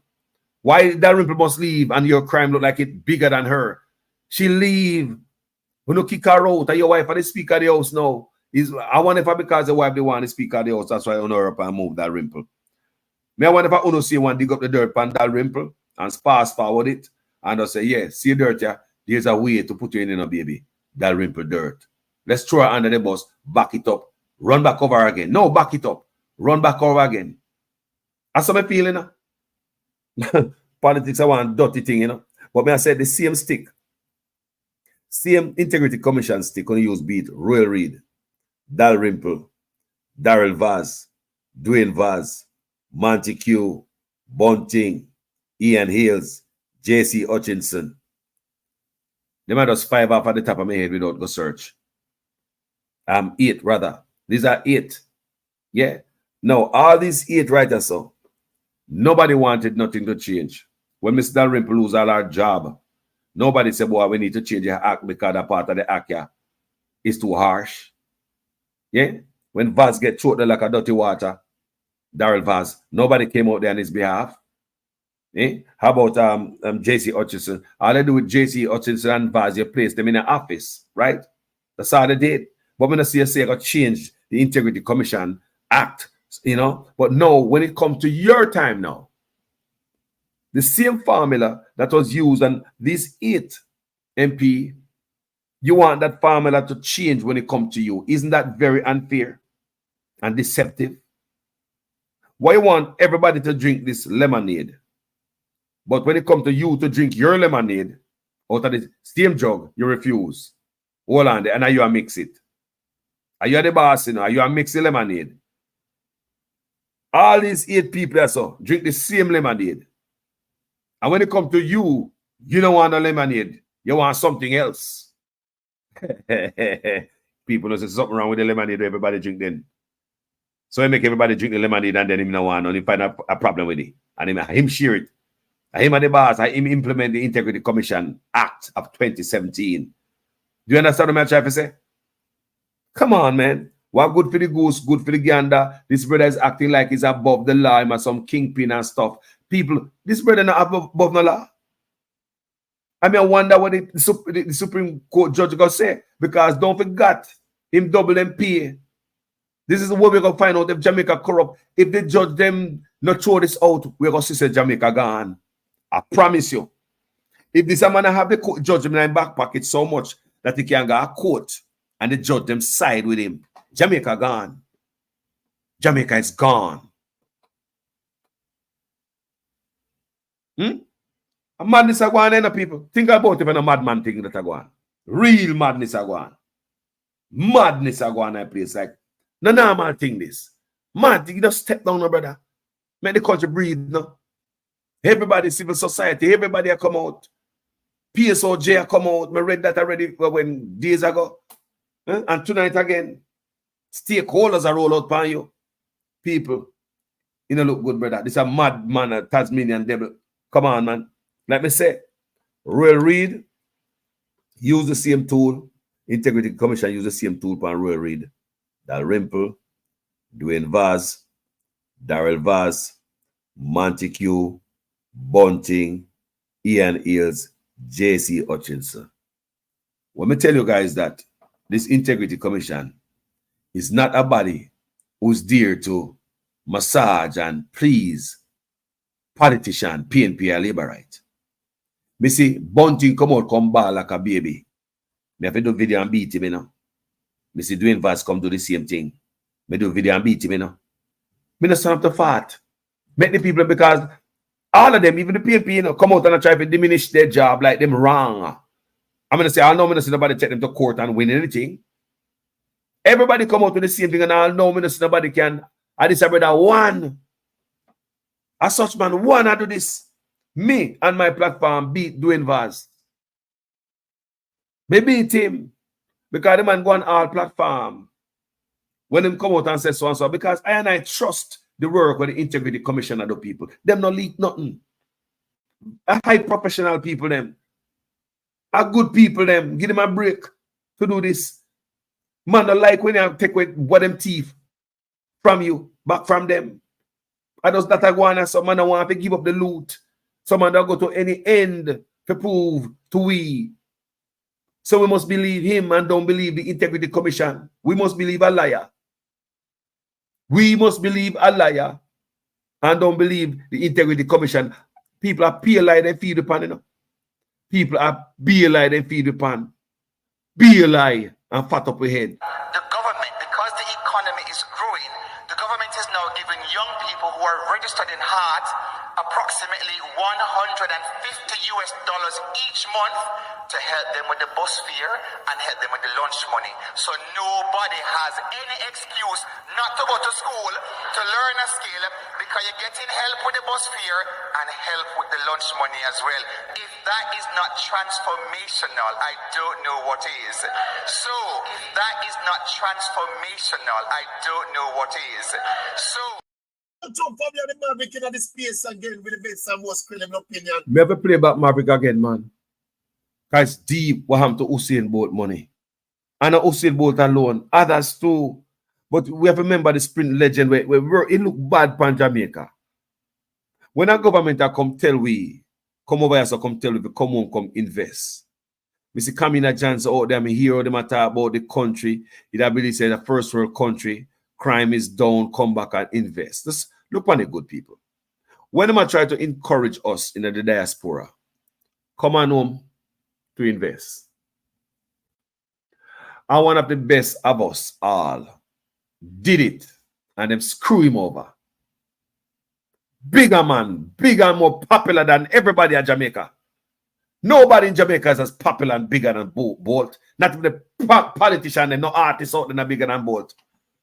Why Dalrymple must leave and your crime look like it bigger than her? She leave. We no kick her out. And your wife are the Speaker of the House now. I wonder if because the wife they want the Speaker of the House, that's why I honor up and move Dalrymple. Me I wonder if I see one dig up the dirt pan Dalrymple and fast forward it and I say, yeah, see dirt, yeah, there's a way to put you in a baby. Dalrymple dirt. Let's throw her under the bus, back it up, run back over again. No, back it up, run back over again. That's what I'm feeling, you know? Politics are one dirty thing, you know. But me I said the same stick, same Integrity Commission stick on use beat Royal Reid, Dalrymple, Darrell Vaz, Dwayne Vaz, Montague, Bunting, Ian Hales, J.C. Hutchinson. Them are just 5 off at the top of my head without go search. 8 rather. These are 8. Yeah. Now, all these 8 writers, so nobody wanted nothing to change. When Mr. Dalrymple lose all our job, nobody said, boy, we need to change the act because that part of the act is too harsh. Yeah. When Vaz get choked like a dirty water, Darrell Vaz, nobody came out there on his behalf. Eh? How about J.C. Hutchinson? All they do with J.C. Hutchinson and Vaz, you place them in an office, right? That's all they did. But when I see you say I got change the Integrity Commission Act, you know. But no, when it comes to your time now, the same formula that was used on these 8 MP, you want that formula to change when it comes to you. Isn't that very unfair and deceptive? Why you want everybody to drink this lemonade? But when it comes to you to drink your lemonade out of the same jug, you refuse. Hold on there, and now you mix it. Are you the boss, you know? Are you mix the lemonade? All these 8 people there, so drink the same lemonade. And when it comes to you, you don't want a lemonade. You want something else. People know there's something wrong with the lemonade everybody drink then. So he make everybody drink the lemonade and then him no one and he find a problem with it. And him share it. And him and the boss, and him implement the Integrity Commission Act of 2017. Do you understand what I'm trying to say? Come on, man. What good for the goose, good for the gander. This brother is acting like he's above the law and some kingpin and stuff. People, this brother not above the law. I mean, I wonder what the Supreme Court judge gonna say. Because don't forget, him double MP. This is what we're gonna find out if Jamaica corrupt. If they judge them not throw this out, we're gonna see Jamaica gone. I promise you. If this man have the court judgment in back pocket so much that he can go a court and the judge them side with him, Jamaica gone. Jamaica is gone. A madness are going on, people. Think about it when a madman thing that are going. Real madness are going. Madness are going in a place like no normal thing this. Mad thing, you just step down, no brother. Make the country breathe, no. Everybody, civil society, everybody are come out. PSOJ are come out. I read that already when days ago. And tonight again, stakeholders are roll out upon you. People, you know, look good, brother. This is a mad man, a Tasmanian devil. Come on, man. Let me say, Royal Reid use the same tool. Integrity Commission use the same tool for Royal Reid. Dalrymple, Dwayne Vaz, Darrell Vaz, Montague, Bunting, Ian Hales, J.C. Hutchinson. Let me tell you guys that this Integrity Commission is not a body who's there to massage and please politician, PNP, and labor right. Me see Bunting come out, come ball like a baby. Me have to do video and beat him, you know. Me see Dwayne Vaz come do the same thing. Me do video and beat him, you know. Me not stand up to fat. Make the people, because all of them, even the PNP, you know, come out and try to diminish their job like them wrong. I'm going to say, I know I'm going to see nobody take them to court and win anything. Everybody come out with the same thing, and I'll know nobody can. I this brother one. As such man, one I do this. Me and my platform beat Dwayne Vaz. Me beat him because the man go on all platform. When him come out and say so and so, because I trust the work with the Integrity Commission of the people. Them not leak nothing. A high professional people them. A good people them. Give them a break to do this. Man don't like when you take with what them thief from you, back from them. I just that I go on and some man don't want to give up the loot. Some man don't go to any end to prove to we. So we must believe him and don't believe the Integrity Commission. We must believe a liar. We must believe a liar and don't believe the Integrity Commission. People are pay lie they feed upon, you know. People are be lie they feed upon. Be a lie and fat up your head. The government, because the economy is growing, the government is now giving young people who are registered in heart approximately $150 each month to help them with the bus fare and help them with the lunch money. So nobody has any excuse not to go to school to learn a skill because you're getting help with the bus fare and help with the lunch money as well. If that is not transformational, I don't know what is. So if that is not transformational, I don't know what is. So jump from the Maverick in the space again with the best and most credible opinion. Never play about Maverick again, man. Because deep what happened to Usain Bolt money. And not Usain Bolt alone, others too. But we have to remember the sprint legend where it look bad for Jamaica. When a government come tell we, come over here, so come tell we, come home, come invest. We see Kamina Johnson out there, me hear them talk about the country. It ability say the first world country, crime is down, come back and invest. Just look on the good people. When I try to encourage us in the diaspora, come on home to invest. And one of the best of us all did it and them screw him over. Bigger man, bigger and more popular than everybody in Jamaica. Nobody in Jamaica is as popular and bigger than Bolt. Not even the politician and no artist out there not bigger than Bolt.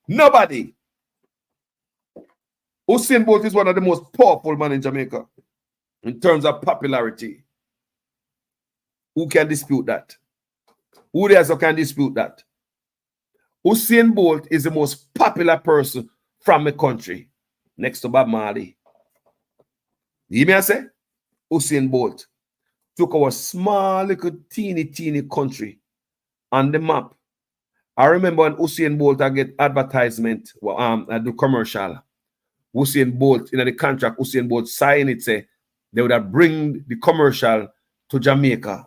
Nobody. Usain Bolt is one of the most powerful men in Jamaica in terms of popularity. Who can dispute that? Who there can dispute that? Usain Bolt is the most popular person from the country, next to Bob Marley. You hear me say? Usain Bolt took our small little teeny country on the map. I remember when Usain Bolt I get advertisement, I do commercial. Usain Bolt, in the contract, Usain Bolt sign it, say they would have bring the commercial to Jamaica.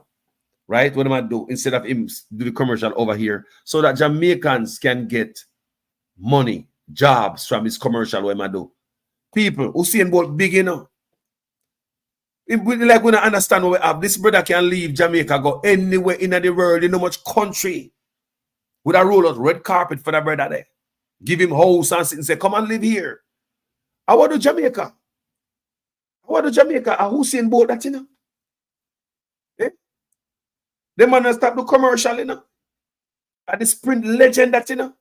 Right? What am I do? Instead of him do the commercial over here, so that Jamaicans can get money, jobs from his commercial. What am I do? People, Usain Bolt big, you know. Like when I understand what we have, this brother can leave Jamaica, go anywhere in the world, in no much country. With a roll out red carpet for that brother there. Give him house and sit and say, come and live here. I want to Jamaica. I want to Jamaica. A Usain Bolt that, you know. Eh? The man has start the commercial, you know. And the sprint legend that, you know.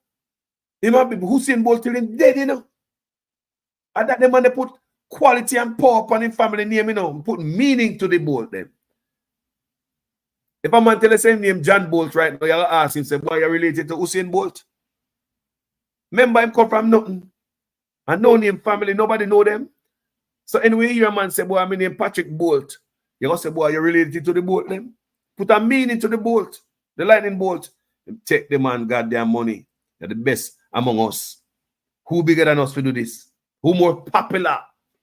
He might be Usain Bolt till him dead, you know. And that the man they put quality and power upon his family name, you know. Put meaning to the Bolt them. If a man tell the same name John Bolt right now, you'll ask him, say, boy, you're related to Usain Bolt. Remember him come from nothing. And no name family, nobody know them. So anyway, you hear a man say, boy, I'm name Patrick Bolt. You gonna say, boy, you're related to the Bolt then? Put a meaning to the Bolt, the lightning bolt. Take the man goddamn money. They're the best among us. Who bigger than us to do this? Who more popular?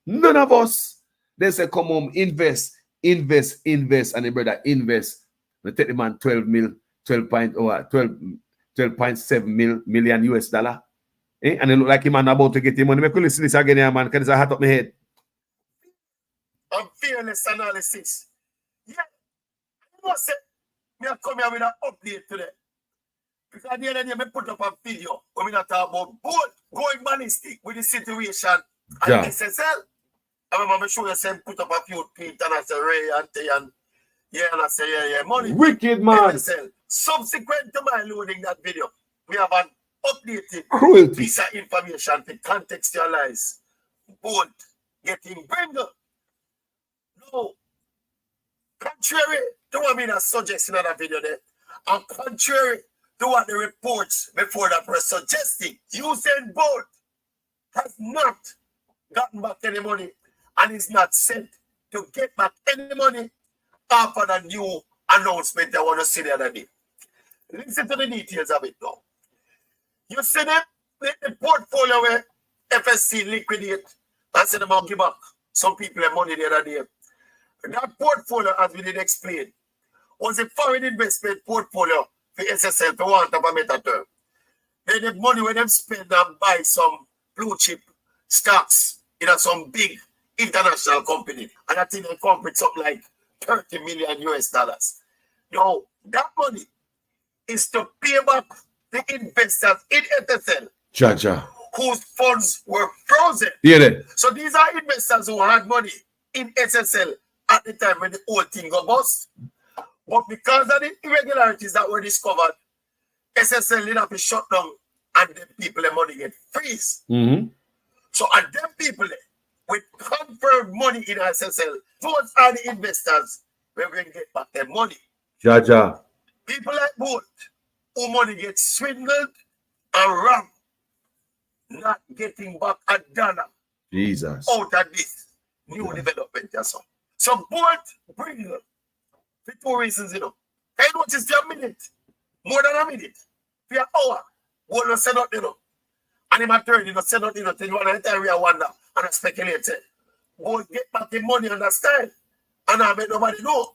None of us. They say, come home, invest. And the brother invest. They take the man 12.7 million US dollar. Eh? And it look like him man about to get him money. Make you listen to this again, yeah, man, because it's a hat up my head. I'm fearless analysis. Yeah. You know, say, me come here with an update today. Because at the end of the day, I put up a video where we talk about both going ballistic with the situation and SSL. I remember show you some put up a few tweets and I say Ray and yeah, and I say yeah, money. Wicked man. SSL. Subsequent to my loading that video, we have an updated Cruelty. piece of information to contextualize Bolt getting Brindle. No. Contrary to what I suggest in another video there, and contrary to what the reports before that were suggesting, Usain Bolt has not gotten back any money and is not sent to get back any money after the new announcement I want to see the other day. Listen to the details of it now. You see the portfolio where FSC liquidate and say them give back some people their money the other day. That portfolio, as we did explain, was a foreign investment portfolio for SSL, for want of a better term. They have money when them spend and buy some blue chip stocks in some big international company. And I think they come with something like 30 million US dollars. Now, that money is to pay back the investors in SSL Jaja. whose funds were frozen. Yeah, So these are investors who had money in SSL at the time when the whole thing got bust. But because of the irregularities that were discovered, SSL did have to shut down and the people the money get freeze. Mm-hmm. So and them people with confirmed money in SSL, those are the investors who are going to get back their money. Jaja. People like Bolt, who money gets swindled and robbed, not getting back a dollar Jesus. out of this new development. So Bolt bring for two reasons, you know. Can you notice for a minute, more than a minute, for an hour, Bolt will send out, you know. And him attorney, you know, send out, you know, till you want to enter, we wonder and I speculate. Bolt get back the money on the style, and I make nobody know.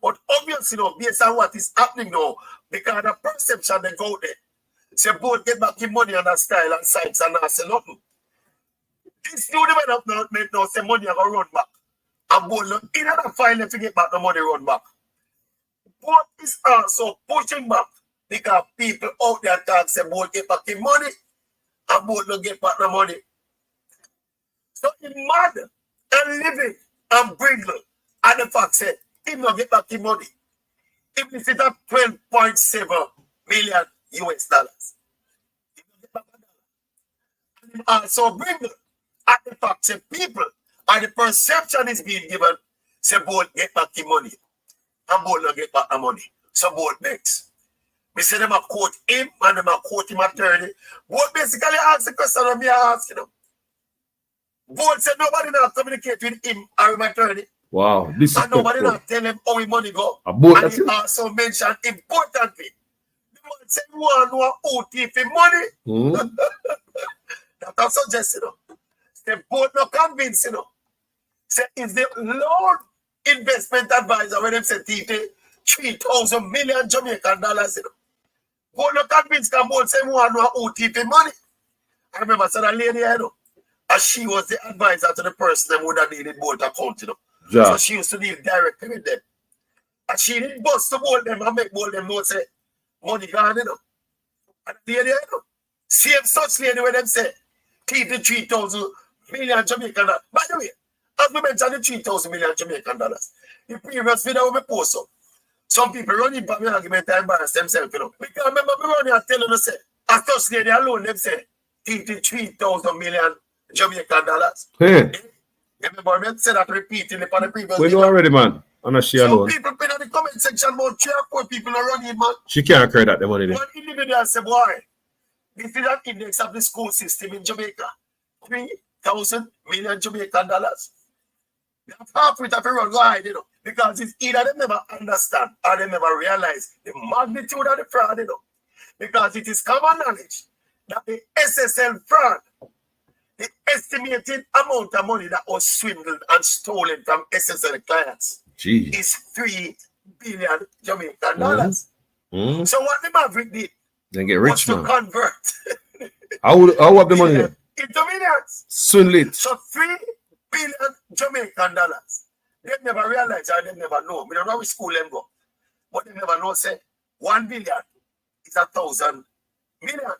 But obviously, you know, based on what is happening now, because the perception they go there, say Bolt get back the money on the style and sites and not say nothing. This new development now say money are going to run back. And Bolt in another file to get back the money run back. Bolt is also pushing back because people out there talk say Bolt get back the money and Bolt don't get back the money. So in mad and living and Brindle and the fact said he not get back the money. If this is at 12.7 million US dollars. He don't get back a dollar. And also Brindle at the fact say people and the perception is being given say Bolt get back the money. And Bolt not get back the money. So Bolt makes. We say them a quote him and them a quote him attorney. Bolt basically ask the question of me ask, you know. Bolt said nobody not communicate with him or him attorney. Wow. This and is nobody not tell him how his money go. Bolt, and he also mentioned importantly. The man said you want to know who thief him money. Mm-hmm. That I suggest, you know. Say Bolt not convinced, you know. Say is the Lord investment advisor when them say thief 3,000 million Jamaican dollars, you know. Bolt not convinced that Bolt say you want to know who thief him money. I remember said a lady, you know. And she was the advisor to the person that would have needed Bolt account, you know. Yeah. So she used to deal directly with them. And she didn't bust to Bolt them and make Bolt them know say money gone, you know. And the lady, you know. Same such lady when them say keep the 3,000 million Jamaican dollars. By the way, as we mentioned the 3,000 million Jamaican dollars, the previous video we post up, some people running for me argument and embarrass themselves, you know. Because remember me running and telling them say, a such lady alone them say keep the 3,000 million Jamaican dollars. Hey. Remember, I said that repeatedly for the previous We know already, man. And she alone. Some people put in the comment section about 3 or 4 people are running, man. She can't credit the money there. One individual said, boy, this is an index of the school system in Jamaica. 3,000 million Jamaican dollars. That's half it of everyone go hide, you know. Because it's either they never understand or they never realize the magnitude of the fraud, you know. Because it is common knowledge that the SSL fraud, the estimated amount of money that was swindled and stolen from SSL clients is 3 billion Jamaican dollars. Mm-hmm. So what the Maverick did then get rich, was to man. convert How have the money there? into millions. Swindle it. So 3 billion Jamaican dollars. They never realize or they never know. We don't know which school them go. But they never know say 1 billion is 1,000 million.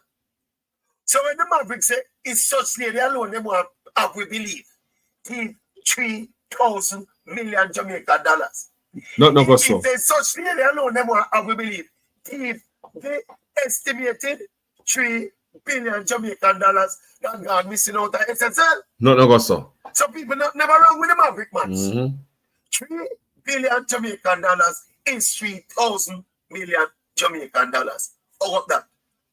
So when the Maverick say it's such lady alone, they want have we believe 3,000 million Jamaican dollars. Not go so. If there's such lady alone, they want have we believe the estimated 3 billion Jamaican dollars that gone missing out of SSL. No go so. So people never wrong with the Maverick match. Mm-hmm. 3 billion Jamaican dollars is 3,000 million Jamaican dollars. How about that?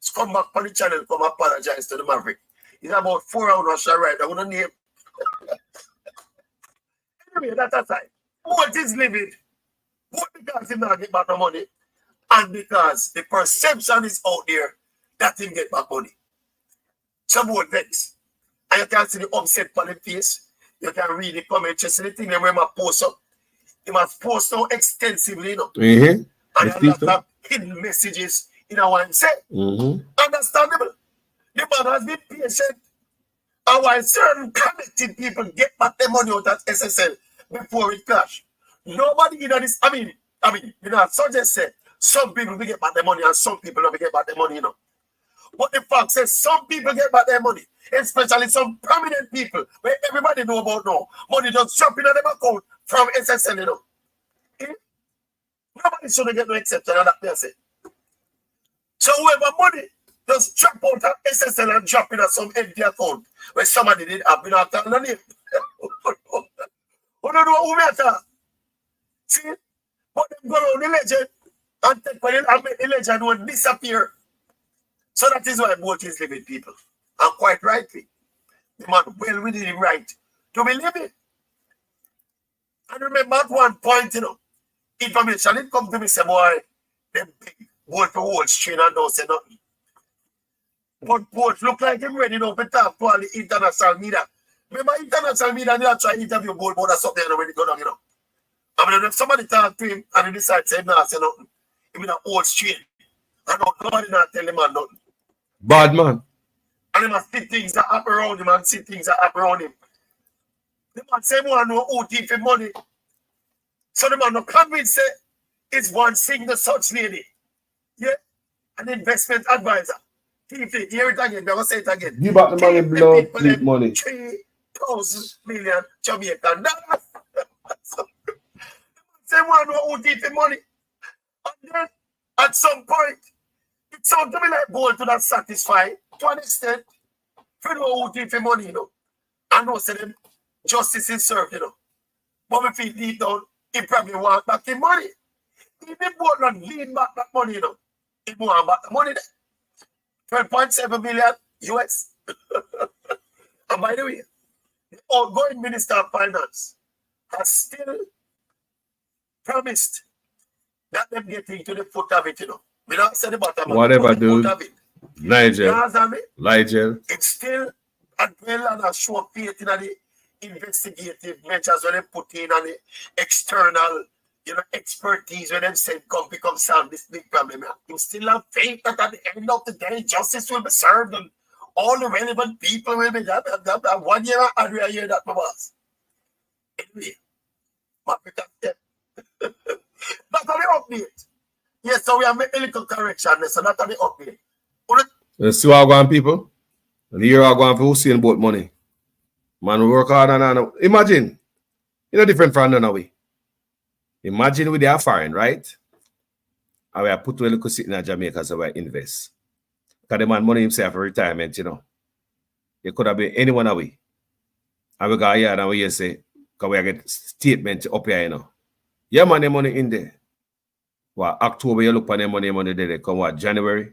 So come back on the channel, come apologize to the Maverick. It's about 4 hours right. I want to name. Anyway, that aside. Bolt is livid. Both because he not get back the money and because the perception is out there that he get back money. Some Bolt vex. And you can see the upset on the face. You can read the comments. You see the thing that we must post up. He must post so extensively, you know. Mm-hmm. And a lot of hidden messages in our say. Mm-hmm. Understandable. The man has been patient. And while certain connected people get back their money out at SSL before it clash. Nobody in this, I mean, you know, so just say some people will get back their money and some people don't get back their money, you know. But the fact says some people get back their money, especially some prominent people where everybody know about now. Money just drop in their account from SSL, you know. Nobody should get no exception on that person. So whoever money just drop out of SSL and drop in at some empty account where somebody did have been after the name. Who don't know who matter? See? But them go around the legend and take when and make the legend will disappear. So that is why Bolt is living, people. And quite rightly. The man well within him right to be living. And remember at one point, you know, information it come to me say, boy, them big Bolt to Wall Street and don't say nothing. But Bolt look like him ready now to talk to all the international media. Remember international media, they try to interview Bolt about something when they go down, you know. I mean, if somebody talk to him and he decides to say, nah, say nothing, he mean a Wall Street. And nobody not tell him man nothing. Bad man. And he must see things that happen around him and see things that happen around him. The man say more no OT for money. So the man no convinced say it's one single such lady. Yeah? An investment advisor. Hear it again, I'm gonna say it again. Give back the money, blood, sleep money. 3,000 million Jamaican dollars. Say one no OT for money. And then at some point, it sounds to me like Bolt to not satisfy to an extent. For no OT for money, you know. I know say them justice is served, you know. But if he deep down, he probably want back the money. If the Bolt not lean back that money, you know, he want back the money there. 12.7 million US. And by the way, the outgoing Minister of Finance has still promised that them getting to the foot of it, you know. We don't say the bottom whatever, dude. Foot of it. Nigel. It's still a dwell and a show faith in the investigative measures when they put in and the external, you know, expertise when they say come become solve this big problem. You still have faith that at the end of the day justice will be served and all the relevant people will be that 1 year and a year that was. Anyway, that's on the update. Yes, so we have made a little correction, so that's on the update. Let's see what going people. And here are going for Hussein Bolt money. Man, we work hard and imagine, you know, different from none we. Imagine we are foreign, right? And we are put to a little sitting in Jamaica so we invest. Because the man money himself for retirement, you know. It could have been anyone away. And we got here and we say, because we get statement up here, you know. Yeah, man, the money in there. What, October, you look for the money there, they come what, January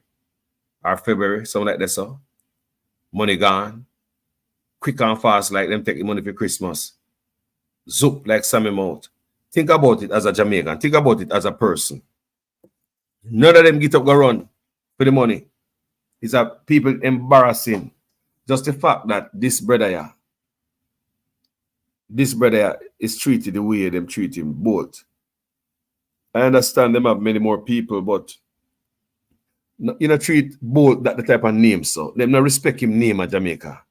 or February, something like that, so. Money gone. Quick and fast, like them take the money for Christmas. Zoop, like Sammy Mount. Think about it as a Jamaican. Think about it as a person. None of them get up go run for the money. It's a people embarrassing. Just the fact that this brother is treated the way them treat him both. I understand them have many more people, but you know, treat both that the type of name, so them not respect him name at Jamaica.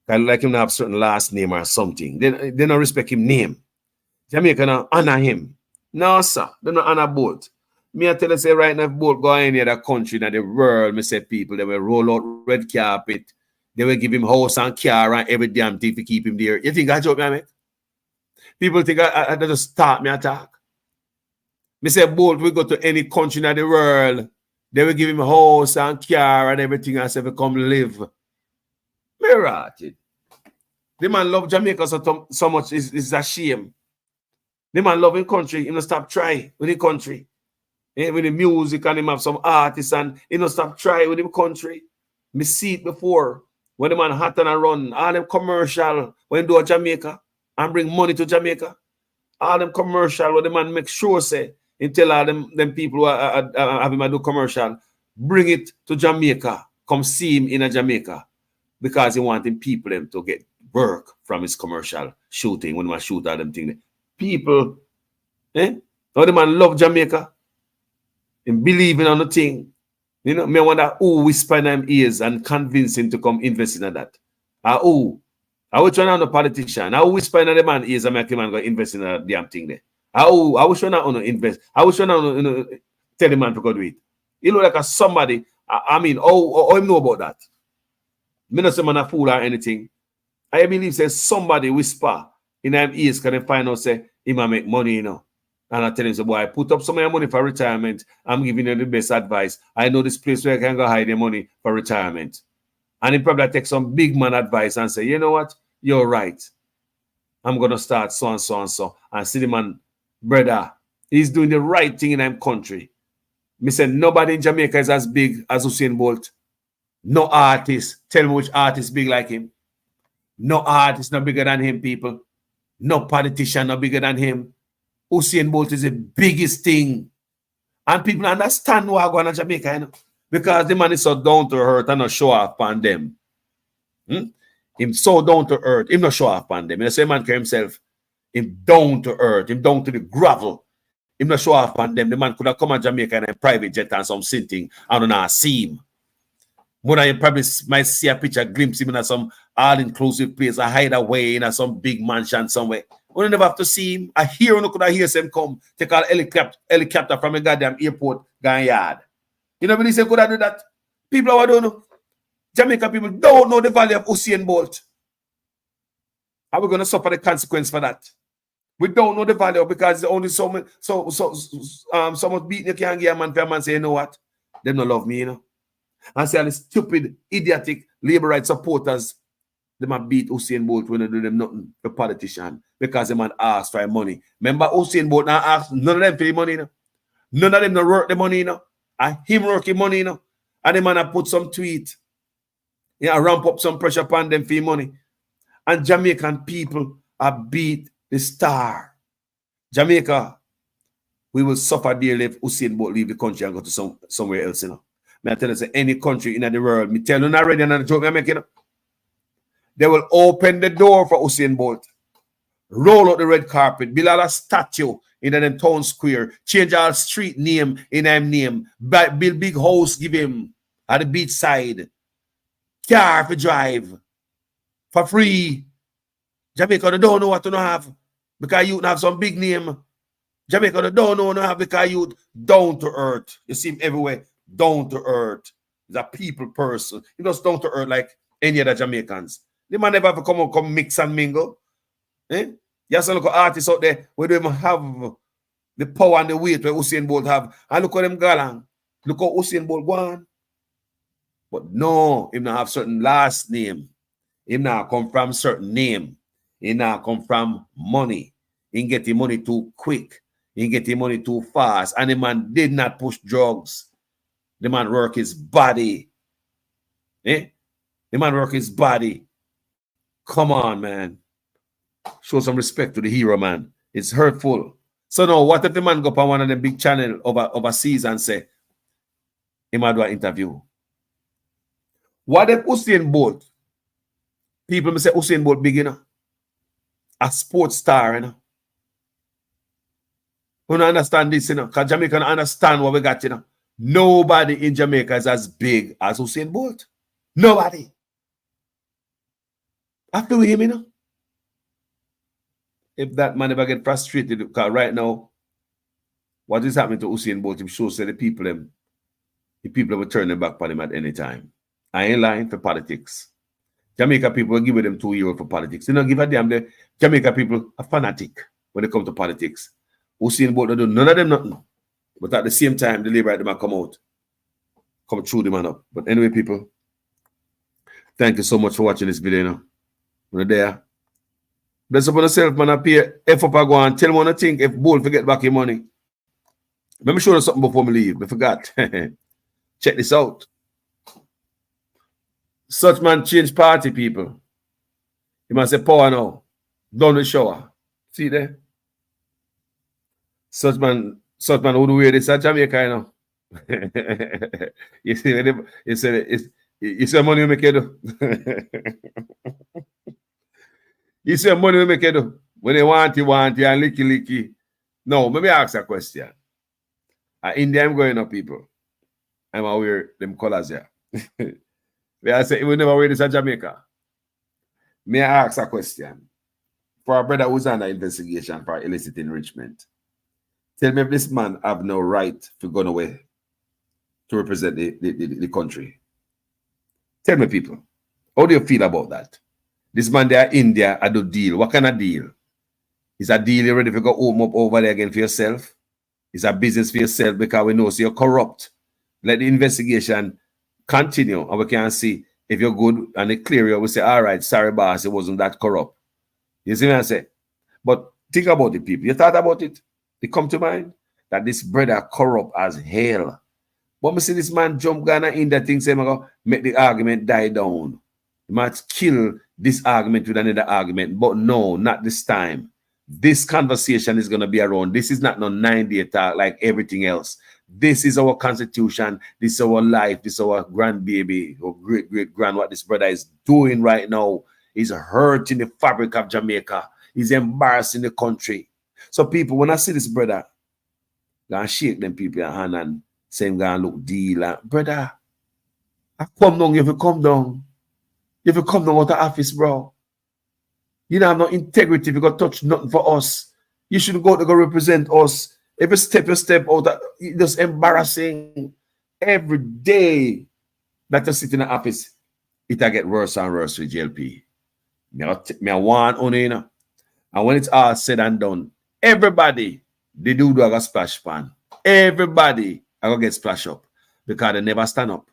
Kind of like him not have certain last name or something. They don't respect him name. Jamaica not honor him. No, sir. They don't honor both. Me I tell you, say right now, both go in the country, in the world, me say people, they will roll out red carpet. They will give him house and car and every damn thing to keep him there. You think I joke, me? People think I just start me attack. Me say both we go to any country in the world. They will give him a house and car and everything and say, come live. Me rotted. The man love Jamaica so much is a shame. The man love his country. He don't stop trying with the country. With the music and him have some artists and he don't stop trying with the country. Me see it before. When the man hot and run, all them commercial when do a Jamaica and bring money to Jamaica. All them commercial where the man make sure say, and tell all them people who are having him do commercial, bring it to Jamaica. Come see him in a Jamaica. Because he wanting people them to get work from his commercial shooting when we shoot all them things. People, now the man love Jamaica and believing on the thing. You know, me wonder who whisper in him ears and convince him to come invest in that. Who? I was trying to a politician. I whisper in the man ears and make him go invest in that damn thing there. I was trying to invest. I was trying to tell the man to go do it. You know, like a somebody. I mean, I know about that. Me not say man a fool or anything. I believe says somebody whisper in him ears can find out say he might make money, you know. And I tell him, so boy, put up some of your money for retirement. I'm giving you the best advice. I know this place where I can go hide your money for retirement. And he probably take some big man advice and say, you know what? You're right. I'm going to start so and so and so. And see the man, brother, he's doing the right thing in his country. Me say nobody in Jamaica is as big as Usain Bolt. No artist. Tell me which artist big like him. No artist not bigger than him, people. No politician not bigger than him. Usain Bolt is the biggest thing. And people understand why I go to Jamaica, you know? Because the man is so down to earth and not show off on them. Him so down to earth. Him not show off on them. The same man carry himself. Him down to earth. Him down to the gravel. Him not show off on them. The man could have come to Jamaica in a private jet and some sitting. I don't know, see him. More than you probably might see a picture, glimpse him in some all-inclusive place, a hideaway in some big mansion somewhere. We never have to see him. I hear you could hear him come, take a helicopter from a goddamn airport, gone yard. You know when he say could I do that? People who don't know. Jamaica people don't know the value of Usain Bolt. Are we going to suffer the consequence for that? We don't know the value because there's only so much beating you can give a man for a man say, you know what? They don't love me, you know. And say all the stupid, idiotic labor rights supporters, they might beat Usain Bolt when they do them nothing for politician because they might ask for money. Remember Usain Bolt now ask none of them for the money, you know. None of them not work the money, you know. And him working money, you know. And the man put some tweet. Yeah, ramp up some pressure upon them for the money. And Jamaican people are beat the star. Jamaica, we will suffer dearly if Usain Bolt leave the country and go to somewhere else, you know. I tell you, say any country in the world, me tell you already, and the joke I'm making, they will open the door for Usain Bolt, roll out the red carpet, build a statue in the town square, change our street name in him name, build big house, give him at the beach side, car for drive, for free. Jamaica, they don't know what to have because you have some big name. Jamaica, they don't know what to have because you down to earth. You see him everywhere. Down to earth. He's a people person. He just down to earth like any other Jamaicans. The man never have to come mix and mingle. You have some look at artists out there where they even have the power and the weight where Usain Bolt have. And look at them galang. Look how Usain Bolt go on. But no, him not have certain last name. Him not come from certain name. He not come from money. He get the money too quick. He get the money too fast. And the man did not push drugs. The man work his body. The man work his body. Come on, man. Show some respect to the hero, man. It's hurtful. So now, what if the man go up on one of the big channel overseas and say, he might do an interview? What if Usain Bolt, people may say Usain Bolt big, you know? A sports star, you know? We don't understand this, you know? Because Jamaica don't understand what we got, you know? Nobody in Jamaica is as big as Usain Bolt. Nobody. After we hear me now. If that man ever get frustrated, because right now, what is happening to Usain Bolt, him shows that the people will turn their back on him at any time. I ain't lying for politics. Jamaica people will give them 2 years for politics. They don't give a damn. The Jamaica people are fanatic when it comes to politics. Usain Bolt don't do none of them nothing. But at the same time, the labor them come out. come through the man up. But anyway, people, thank you so much for watching this video. You know, we're there. Bless upon yourself, man. I pay F up and go and tell me what I think if Bull forget back your money. Let me show you something before me leave. I forgot. Check this out. Such man change party, people. You must say power now. Down the shower. See there? Such man would wear this at Jamaica, you know. You see money we make it do. You see money we make it do. When they want you and licky. No, maybe ask a question. India, I'm going up, people. I'm aware them colors here. I say, we never wear this at Jamaica. May I ask a question? For a brother who's under investigation for illicit enrichment, tell me if this man have no right to go away to represent the country. Tell me, people, how do you feel about that? This man there in India, I do deal. What kind of deal? Is a deal you ready to go home up over there again for yourself? Is a business for yourself because we know so you're corrupt. Let the investigation continue and we can see if you're good and it clear you, we say, all right, sorry, boss, it wasn't that corrupt. You see what I say? But think about it, people. You thought about it? It come to mind that this brother corrupt as hell. But we see this man jump Ghana in that thing, say, make the argument die down. You might kill this argument with another argument, but no, not this time. This conversation is going to be around. This is not no 9-day talk like everything else. This is our constitution. This is our life. This is our grandbaby or great-great-grand. What this brother is doing right now is hurting the fabric of Jamaica. He's embarrassing the country. So people, when I see this brother, I'm going to shake them people in hand and say, I'm going to look deal. Brother, I come down. You have to come down. You have to come down out of office, bro. You don't have no integrity if you got touch nothing for us. You should go to go represent us. Every step you step out, it's just embarrassing. Every day that you sit in the office, it'll get worse and worse with JLP. Me want on you know. And when it's all said and done, everybody, they do a splash pan. Everybody I go get splash up because they never stand up.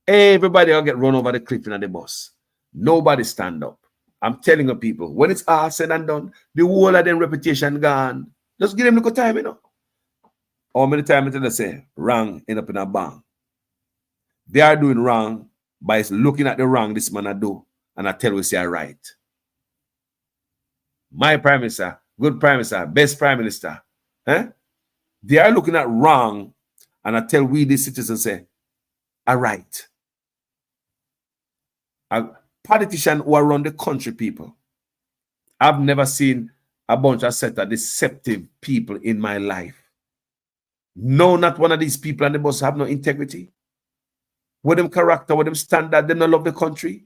Everybody will get run over the cliff in the bus. Nobody stand up. I'm telling you people, when it's all said and done, the whole of them reputation gone. Just give them a little time, you know. How many times did I say wrong end up in a bang? They are doing wrong by looking at the wrong this man I do, and I tell we say right. My prime minister, good prime minister, best prime minister. They are looking at wrong, and I tell we the citizens say, all right. A politician who are run the country, people. I've never seen a bunch of set of deceptive people in my life. No, not one of these people on the bus have no integrity. With them character, with them standard, they don't love the country.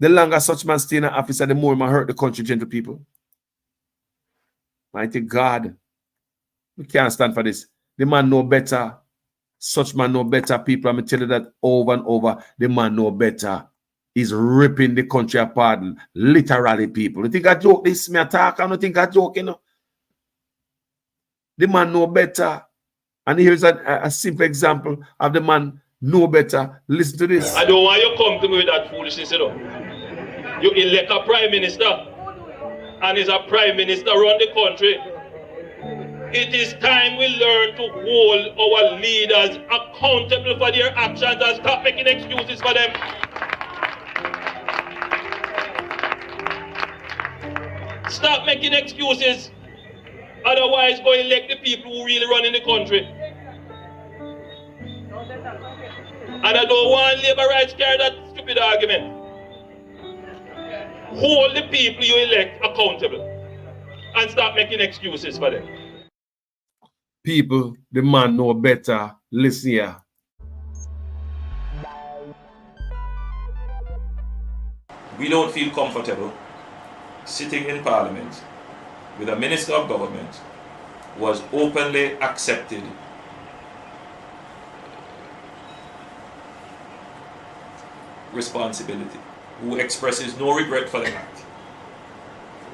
The longer such man stay in the office, the more man hurt the country, gentle people. Mighty God. We can't stand for this. The man know better. Such man know better, people. I'm telling you that over and over. The man know better. He's ripping the country apart. Literally, people. You think I joke this? Me attack? I don't think I joke, you know. The man know better. And here's a simple example of the man know better. Listen to this. I don't want you to come to me with that foolishness, you know. You elect a prime minister, and is a prime minister run the country. It is time we learn to hold our leaders accountable for their actions and stop making excuses for them. Stop making excuses. Otherwise, go elect the people who really run in the country. And I don't want labor rights carry that stupid argument. Hold the people you elect accountable and stop making excuses for them. People, the man know better. Listen here. We don't feel comfortable sitting in Parliament with a Minister of Government who was openly accepted responsibility, who expresses no regret for the act,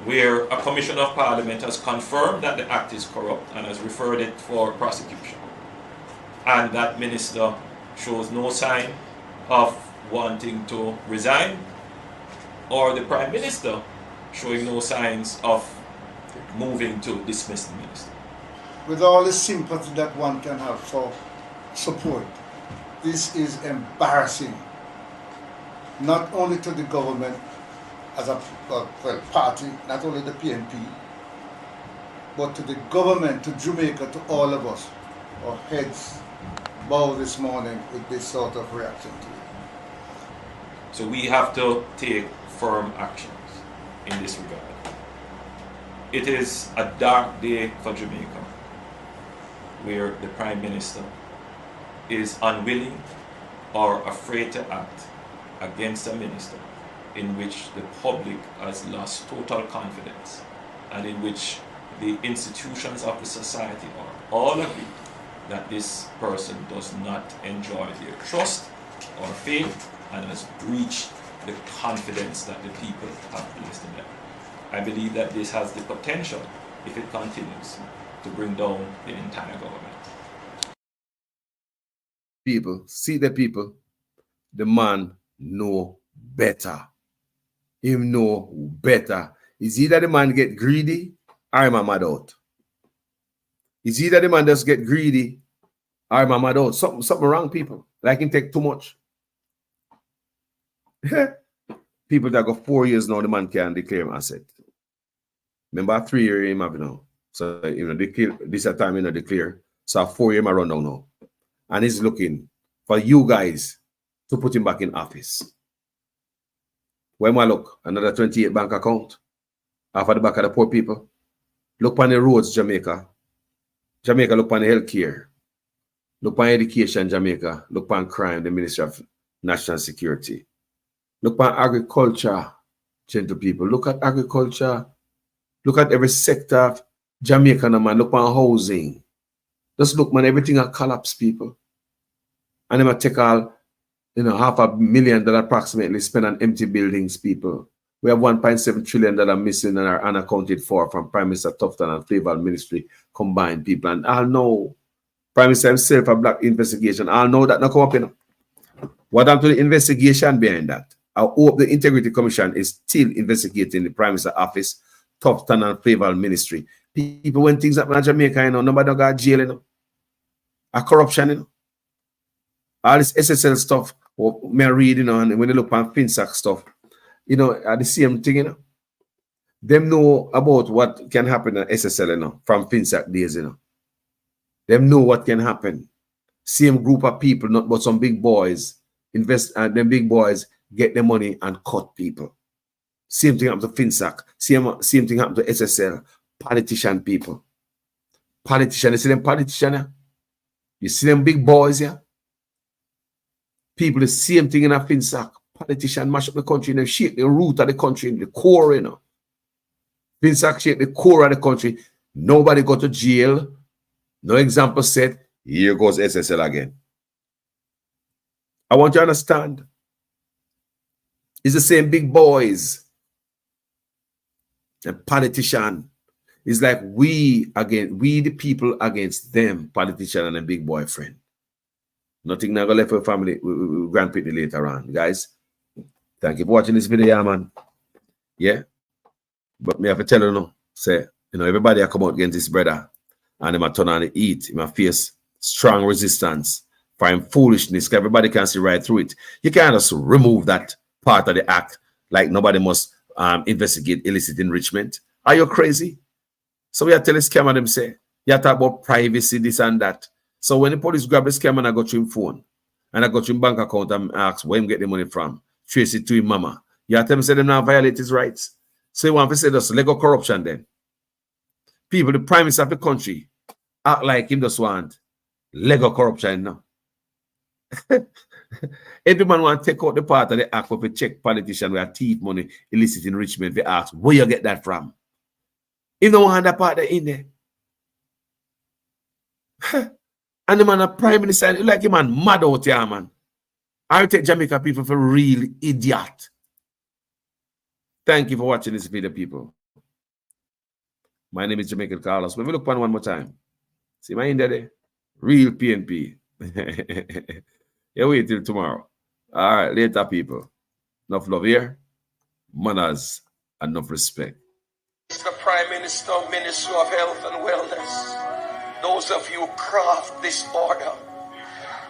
where a Commissioner of Parliament has confirmed that the act is corrupt and has referred it for prosecution, and that Minister shows no sign of wanting to resign, or the Prime Minister showing no signs of moving to dismiss the minister. With all the sympathy that one can have for support, this is embarrassing, not only to the government as a party, not only the PNP, but to the government, to Jamaica, to all of us. Our heads bow this morning with this sort of reaction to it. So we have to take firm actions in this regard. It is a dark day for Jamaica, where the Prime Minister is unwilling or afraid to act against a minister in which the public has lost total confidence and in which the institutions of the society are all agree that this person does not enjoy their trust or faith and has breached the confidence that the people have placed in them. I believe that this has the potential, if it continues, to bring down the entire government. People, see the people, the man know better. Him know better. Is either the man get greedy or him a mad out. Is either the man just get greedy or him a mad out. Something wrong, people. Like him take too much. People that go 4 years now, the man can declare him asset. Remember 3 years him have now. So declare, this time declare. So 4 years I run down now. And he's looking for you guys to put him back in office. Where my look? Another 28 bank account. Half of the back of the poor people. Look on the roads, Jamaica. Jamaica, look on the healthcare. Look on education, Jamaica. Look on crime, the Ministry of National Security. Look on agriculture, gentle people. Look at agriculture. Look at every sector of Jamaica, man. Look on housing. Just look, man, everything will collapse, people. And they take all, $500,000 approximately spent on empty buildings, people. We have $1.7 trillion missing and are unaccounted for from Prime Minister Tufton and Favour Ministry combined, people. And I'll know, Prime Minister himself, a black investigation. I'll know that not come up, What happened to the investigation behind that? I hope the Integrity Commission is still investigating the Prime Minister office, Tufton and Favour Ministry. People, when things happen in Jamaica, nobody got jail, a corruption, all this SSL stuff, may I read, and when they look on FinSac stuff, are the same thing, Them know about what can happen in SSL, from FinSac days, Them know what can happen. Same group of people, not but some big boys, invest, and them big boys get the money and cut people. Same thing happened to FinSac. Same thing happened to SSL. Politician people. Politician, you see them politician, yeah? You see them big boys, yeah? People, the same thing in a FinSac. Politician mash up the country, they shake the root of the country, the core, FinSac shake the core of the country. Nobody go to jail. No example set. Here goes SSL again. I want you to understand. It's the same big boys. A politician. It's like we the people against them, politician and a big boyfriend. Nothing now go left for family, Grand Pitney later on. Guys, thank you for watching this video, man. Yeah. But me have to tell you now, say, everybody I come out against this brother and them a turn on the heat, him a face strong resistance for him foolishness. Everybody can see right through it. You can't just remove that part of the act like nobody must investigate illicit enrichment. Are you crazy? So we are telling scammer them say, you talk about privacy, this and that. So when the police grab the scammer and I got to him phone and I got to him bank account and ask where him get the money from, trace it to him mama. You tell him say them now violate his rights. So you want to say that's legal corruption then. People, the prime minister of the country act like him just want legal corruption now. Every man want to take out the part of the act of a check politician where thief money, illicit enrichment, they ask where you get that from. If no want that part in there. And the man a prime minister, like him man mad out here, man. I take Jamaica people for real idiot. Thank you for watching this video, people. My name is Jamaican Carlos. When we look one more time, see my in there, real PNP. Yeah, wait till tomorrow. All right, later, people. Enough love here, manners, and enough respect. Mr. Prime Minister, Minister of Health and Wellness, those of you who craft this order,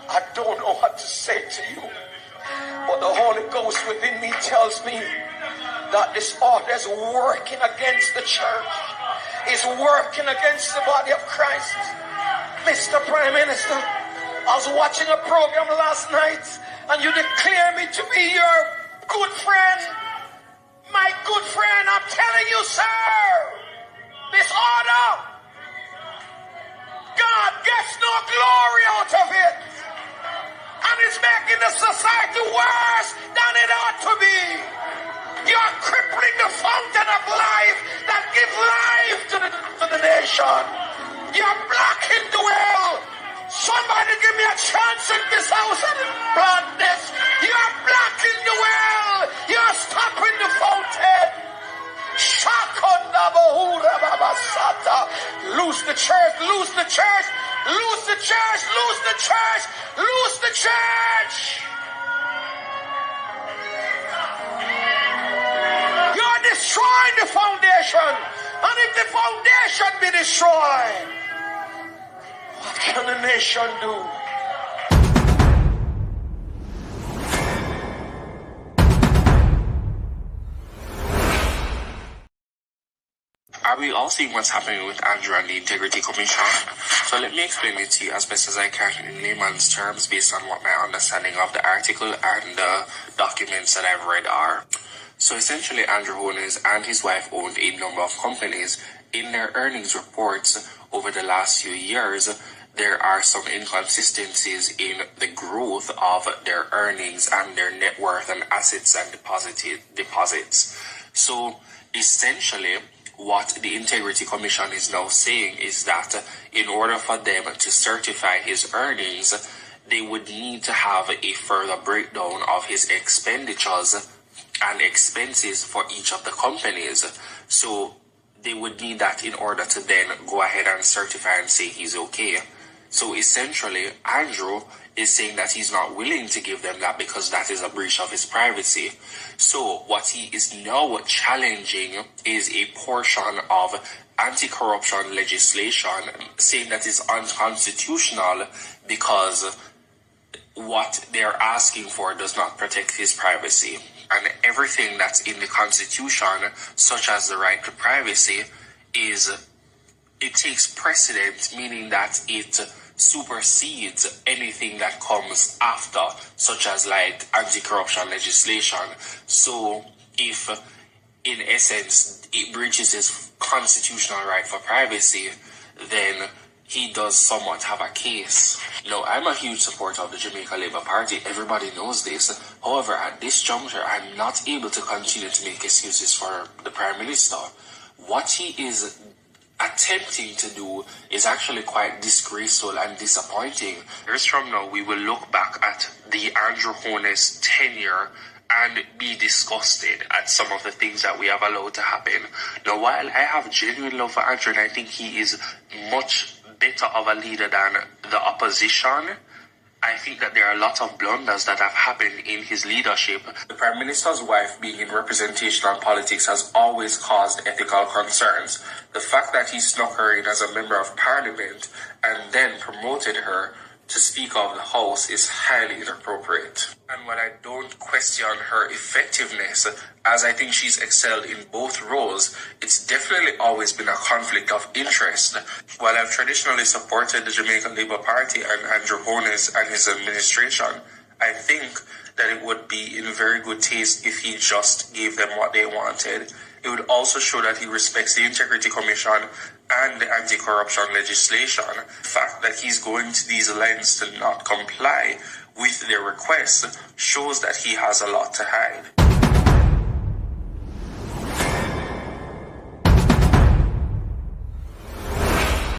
I don't know what to say to you, but the Holy Ghost within me tells me that this order is working against the church, is working against the body of Christ. Mr. Prime Minister, I was watching a program last night and you declare me to be your good friend. My good friend, I'm telling you, sir, this order, God gets no glory out of it. And it's making the society worse than it ought to be. You're crippling the fountain of life that gives life to the nation. You're blocking the well. Somebody give me a chance in this house and plant this. You're blocking the well. You're stopping the fountain. Loose the church, loose the church, loose the church, loose the church, loose the church. You're destroying the foundation. And if the foundation be destroyed, what can the nation do? Are we all seeing what's happening with Andrew and the Integrity Commission? So let me explain it to you as best as I can in layman's terms based on what my understanding of the article and the documents that I've read are. So essentially, Andrew Holness and his wife owned a number of companies. In their earnings reports over the last few years, there are some inconsistencies in the growth of their earnings and their net worth and assets and deposits. So essentially, what the Integrity Commission is now saying is that in order for them to certify his earnings, they would need to have a further breakdown of his expenditures and expenses for each of the companies. So they would need that in order to then go ahead and certify and say he's okay. So essentially, Andrew is saying that he's not willing to give them that because that is a breach of his privacy. So what he is now challenging is a portion of anti-corruption legislation, saying that is unconstitutional because what they're asking for does not protect his privacy. And everything that's in the Constitution, such as the right to privacy, it takes precedent, meaning that it supersedes anything that comes after, such as like anti-corruption legislation. So if, in essence, it breaches his constitutional right for privacy, then he does somewhat have a case. Now, I'm a huge supporter of the Jamaica Labour Party. Everybody knows this. However, at this juncture, I'm not able to continue to make excuses for the Prime Minister. What he is attempting to do is actually quite disgraceful and disappointing. Years from now, we will look back at the Andrew Holness tenure and be disgusted at some of the things that we have allowed to happen. Now, while I have genuine love for Andrew and I think he is much better of a leader than the opposition, I think that there are a lot of blunders that have happened in his leadership. The Prime Minister's wife being in representational politics has always caused ethical concerns. The fact that he snuck her in as a member of parliament and then promoted her to Speaker of the House is highly inappropriate. And while I don't question her effectiveness, as I think she's excelled in both roles, it's definitely always been a conflict of interest. While I've traditionally supported the Jamaica Labour Party and Andrew Holness and his administration, I think that it would be in very good taste if he just gave them what they wanted. It would also show that he respects the Integrity Commission and the anti-corruption legislation. The fact that he's going to these lengths to not comply with their requests shows that he has a lot to hide.